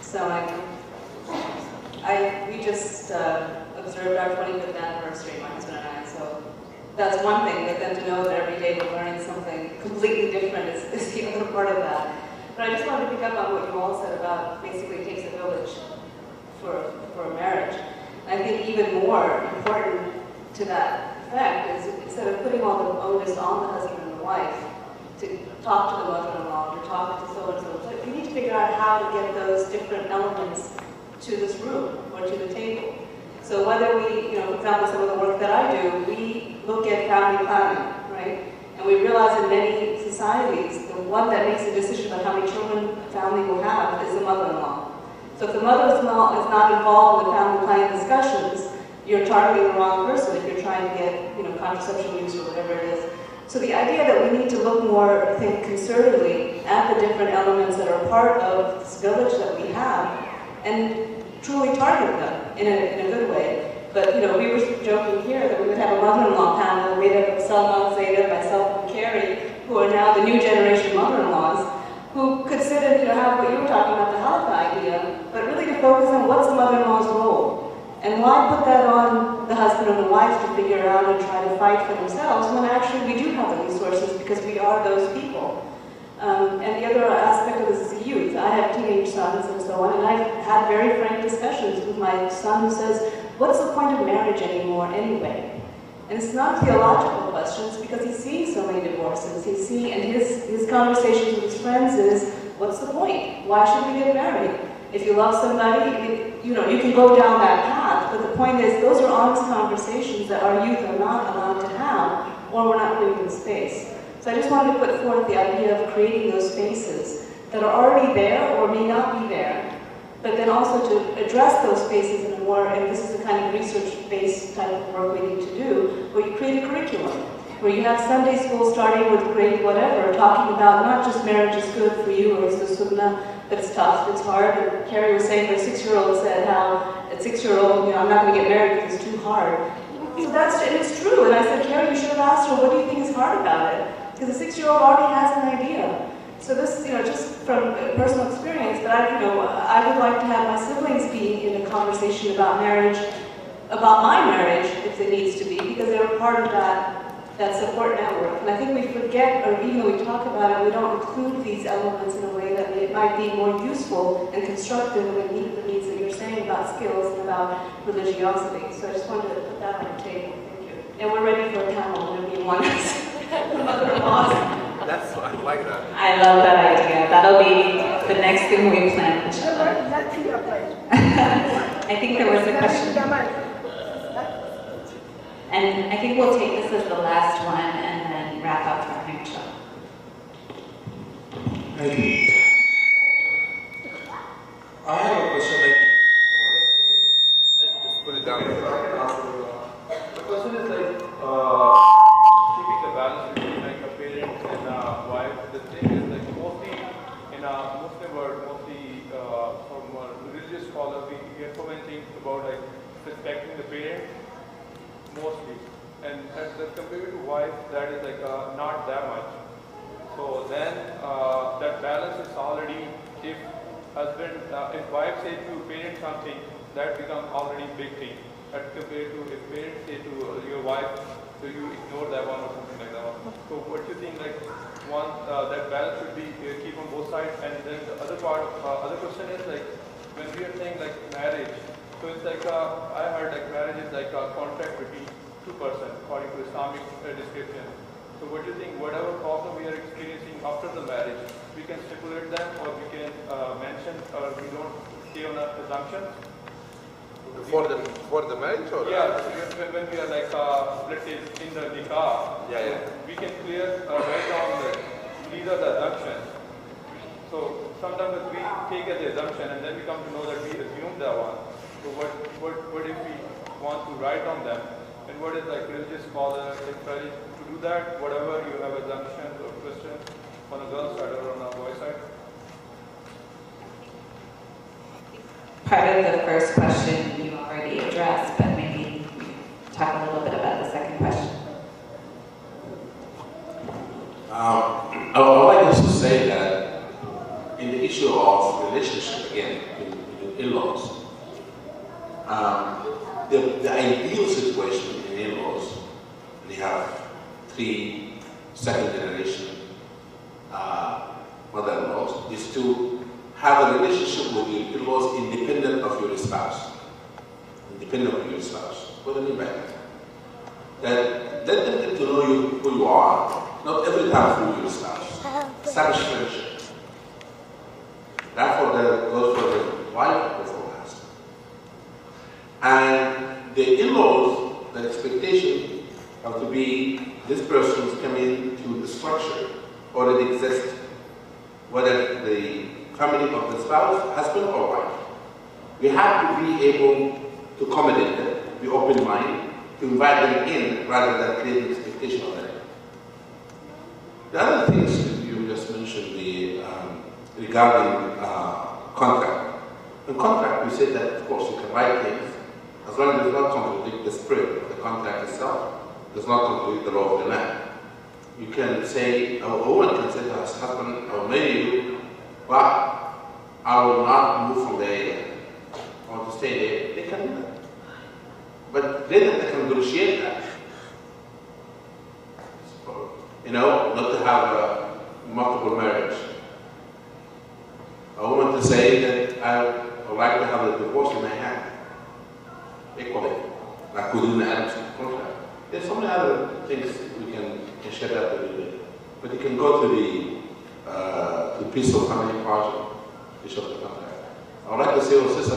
So we just observed our 25th anniversary, my husband and I. So that's one thing, but then to know that every day we're learning something completely different is the other part of that. But I just wanted to pick up on what you all said about basically it takes a village for a marriage. And I think even more important to that effect is instead of putting all the onus on the husband and the wife to talk to the mother-in-law or talk to so-and-so, we need to figure out how to get those different elements to this room or to the table. So whether we, for example, some of the work that I do, we look at family planning, right? And we realize in many societies, the one that makes the decision about how many children a family will have is the mother-in-law. So if the mother-in-law is not involved in the family planning discussions, you're targeting the wrong person if you're trying to get, contraception use or whatever it is. So the idea that we need to look more, I think, concertedly at the different elements that are part of this village that we have and truly target them in a good way. But, we were joking here that we would have a mother-in-law panel made up of Salma, Zainab, myself, and Carrie, who are now the new generation mother-in-laws, who could sit and have what you were talking about, the health idea, but really to focus on what's the mother-in-law's role. And why put that on the husband and the wife to figure out and try to fight for themselves when actually we do have the resources because we are those people. And the other aspect of this is the youth. I have teenage sons and so on, and I've had very frank discussions with my son who says, what's the point of marriage anymore anyway? And it's not theological questions because he's seeing so many divorces. He's seeing, and his conversations with his friends is, what's the point? Why should we get married? If you love somebody, you can go down that path, but the point is those are honest conversations that our youth are not allowed to have, or we're not giving them space. So I just wanted to put forth the idea of creating those spaces that are already there or may not be there, but then also to address those spaces in a more, and this is the kind of research-based type of work we need to do, where you create a curriculum, where you have Sunday school starting with grade whatever, talking about not just marriage is good for you or it's the sunnah, but it's tough, it's hard. And Carrie was saying her 6-year-old said how at 6-year-old, I'm not going to get married because it's too hard. So and it's true. And I said, Carrie, you should have asked her, what do you think is hard about it? Because the 6-year-old already has an idea. So this, just from personal experience, that I would like to have my siblings be in a conversation about marriage, about my marriage, if it needs to be, because they're a part of that support network. And I think we forget, or even though we talk about it, we don't include these elements in a way that it might be more useful and constructive and meet the needs that you're saying about skills and about religiosity. So I just wanted to put that on the table. Thank you. And we're ready for a panel when we want us. That's I like that. I love that idea. That'll be the next thing we plan. I think there was a question. And I think we'll take this as the last one and then wrap up our next show. Thank you. I have a question Just put it down. The question is keeping the balance between a parent and a wife. The thing is mostly in a Muslim world, mostly from a religious scholar, we hear so many things about respecting the parent. Mostly, and as compared to wife, that is not that much. So then that balance is already, if wife says to parent something, that becomes already big thing. As compared to if parents say to your wife, so you ignore that one or something like that one. So what you think one that balance should be keep on both sides, and then the other question is when we are saying marriage. So it's I heard marriage is a contract between two persons according to Islamic description. So what do you think, whatever problem we are experiencing after the marriage, we can stipulate them or we can mention or we don't stay on an assumption? For the marriage or? Yeah, when we are let's say in the nikah, we can write down that these are the assumptions. So sometimes we take as the assumption and then we come to know that we assumed that one. So what if we want to write on them? And what is religious scholars encourage to do that? Whatever you have assumptions or questions on a girl's side or on a boy's side? Part of the first question you already addressed, but maybe talk a little bit about the second question. I would like us to say that in the issue of relationship, again, with in-laws, the ideal situation in in-laws, they have 3 second-generation mother-in-laws, is to have a relationship with your in-laws independent of your spouse. Independent of your spouse. What do I mean by that? That let them get to know you who you are, not every time through your spouse. Establish friendship. Therefore, that goes for the wife before the husband. And the in-laws, the expectation have to be this person is coming to the structure already exists, whether the family of the spouse, husband or wife. We have to be able to accommodate them, be open-minded, to invite them in rather than create expectation of them. The other things you just mentioned, regarding contract. In contract, we say that of course you can write things as long as it does not contradict the spirit of the contract itself, does not contradict the law of the land. You can say, a woman can say to her husband, I will marry you, but I will not move from the area. I want to stay there. They can do that. But then they can negotiate that. Not to have a multiple marriage. A woman to say that I would like to have a divorce in my hand. Equally. Like within the Adam's contract. There's so many other things we can share that a little bit. But you can go to the peaceful family project to show the contract. I would like to say what Sister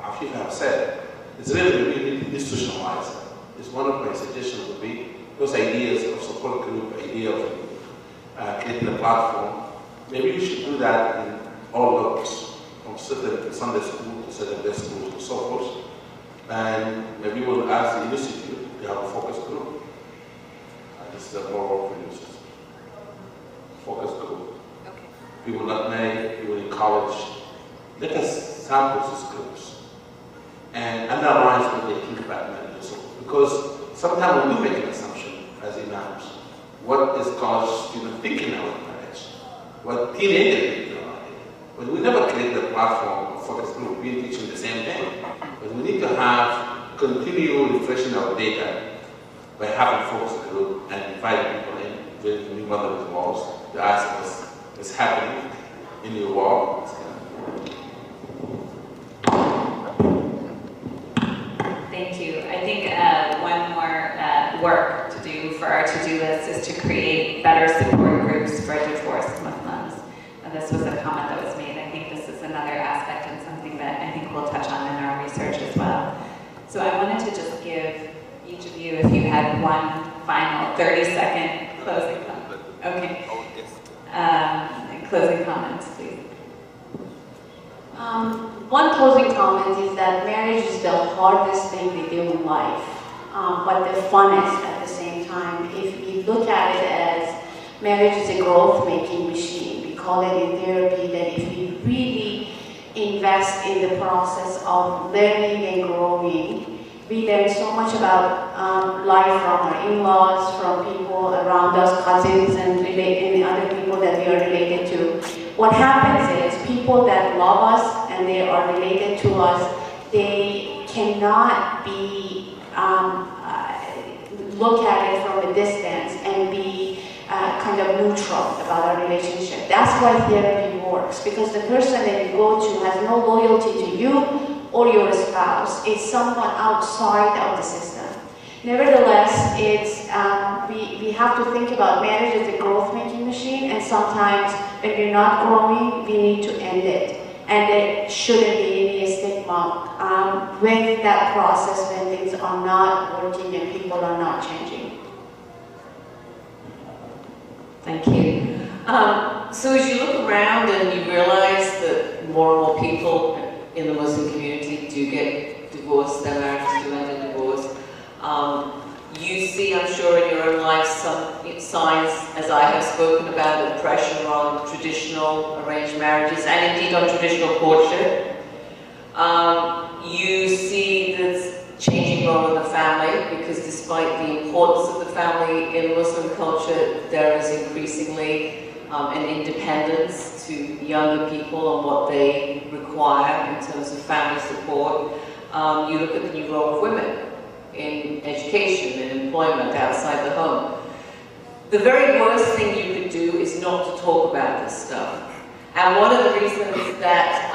Afifa have said. It's really institutionalized. It's one of my suggestions would be those ideas of support support group idea of creating a platform, maybe we should do that in all levels, from Sunday school to Saturday school to so forth. And maybe we'll ask the institute to have a focus group. This is a more producers. Focus group. Okay. People that may, people in college. Let us sample these groups and analyze what they think about marriage. Because sometimes we do make an assumption as imams. What is college student thinking about marriage? What teenagers think about it? But we never create a platform of focus group. We're teaching the same thing. But we need to have continual refreshing our data by having focus group and inviting people in, with new mother with walls, to ask us what's happening in your wall. Thank you. I think one more work to do for our to-do list is to create better support groups for divorced Muslims. This was a comment that was made. I think this is another aspect and something that I think we'll touch on in our research as well. So I wanted to just give each of you, if you had one final 30-second closing comment. Okay. Closing comments, please. One closing comment is that marriage is the hardest thing we do in life, but the funnest at the same time. If we look at it as marriage is a growth-making machine, we call it in therapy that if we really invest in the process of learning and growing, we learn so much about life from our in-laws, from people around us, cousins, and other people that we are related to. What happens is people that love us and they are related to us, they cannot be look at it from a distance and be kind of neutral about our relationship. That's why therapy works, because the person that you go to has no loyalty to you or your spouse. It's someone outside of the system. Nevertheless, it's we have to think about marriage as a growth-making machine, and sometimes when you're not growing, we need to end it. And there shouldn't be any stigma with that process when things are not working and people are not changing. Thank you. So as you look around and you realize that more and more people in the Muslim community do get divorced, their marriages do end in divorce, you see, I'm sure, in your own life some signs, as I have spoken about, of pressure on traditional arranged marriages and indeed on traditional courtship. You see this changing role in the family, because despite the importance of the family in Muslim culture, there is increasingly an independence to younger people on what they require in terms of family support. You look at the new role of women in education and employment outside the home. The very worst thing you could do is not to talk about this stuff. And one of the reasons that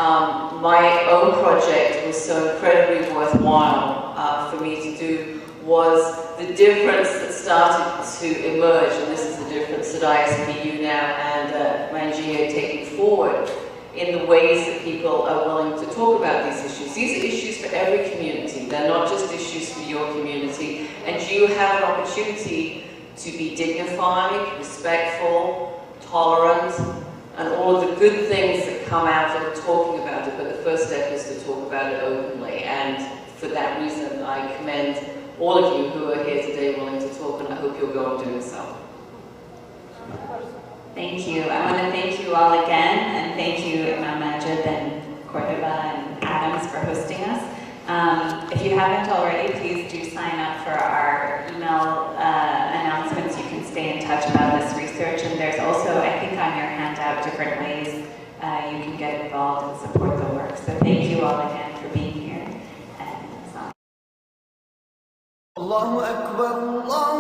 my own project was so incredibly worthwhile for me to do was the difference that started to emerge, and this is the difference that ISPU now and my NGO taking forward in the ways that people are willing to talk about these issues. These are issues for every community. They're not just issues for your community. And you have an opportunity to be dignified, respectful, tolerant, and all of the good things that come out of talking about it. But the first step is to talk about it openly. And for that reason, I commend all of you who are here today willing to talk, and I hope you'll go on doing so. Thank you. I want to thank you all again, and thank you, Imam Majid and Cordoba and Adams, for hosting us. If you haven't already, please do sign up for our email announcements. You can stay in touch about this research, and there's also, I think, on your handout, different ways you can get involved and support the work. So thank you all again for being here. And Allahu Akbar, Allahu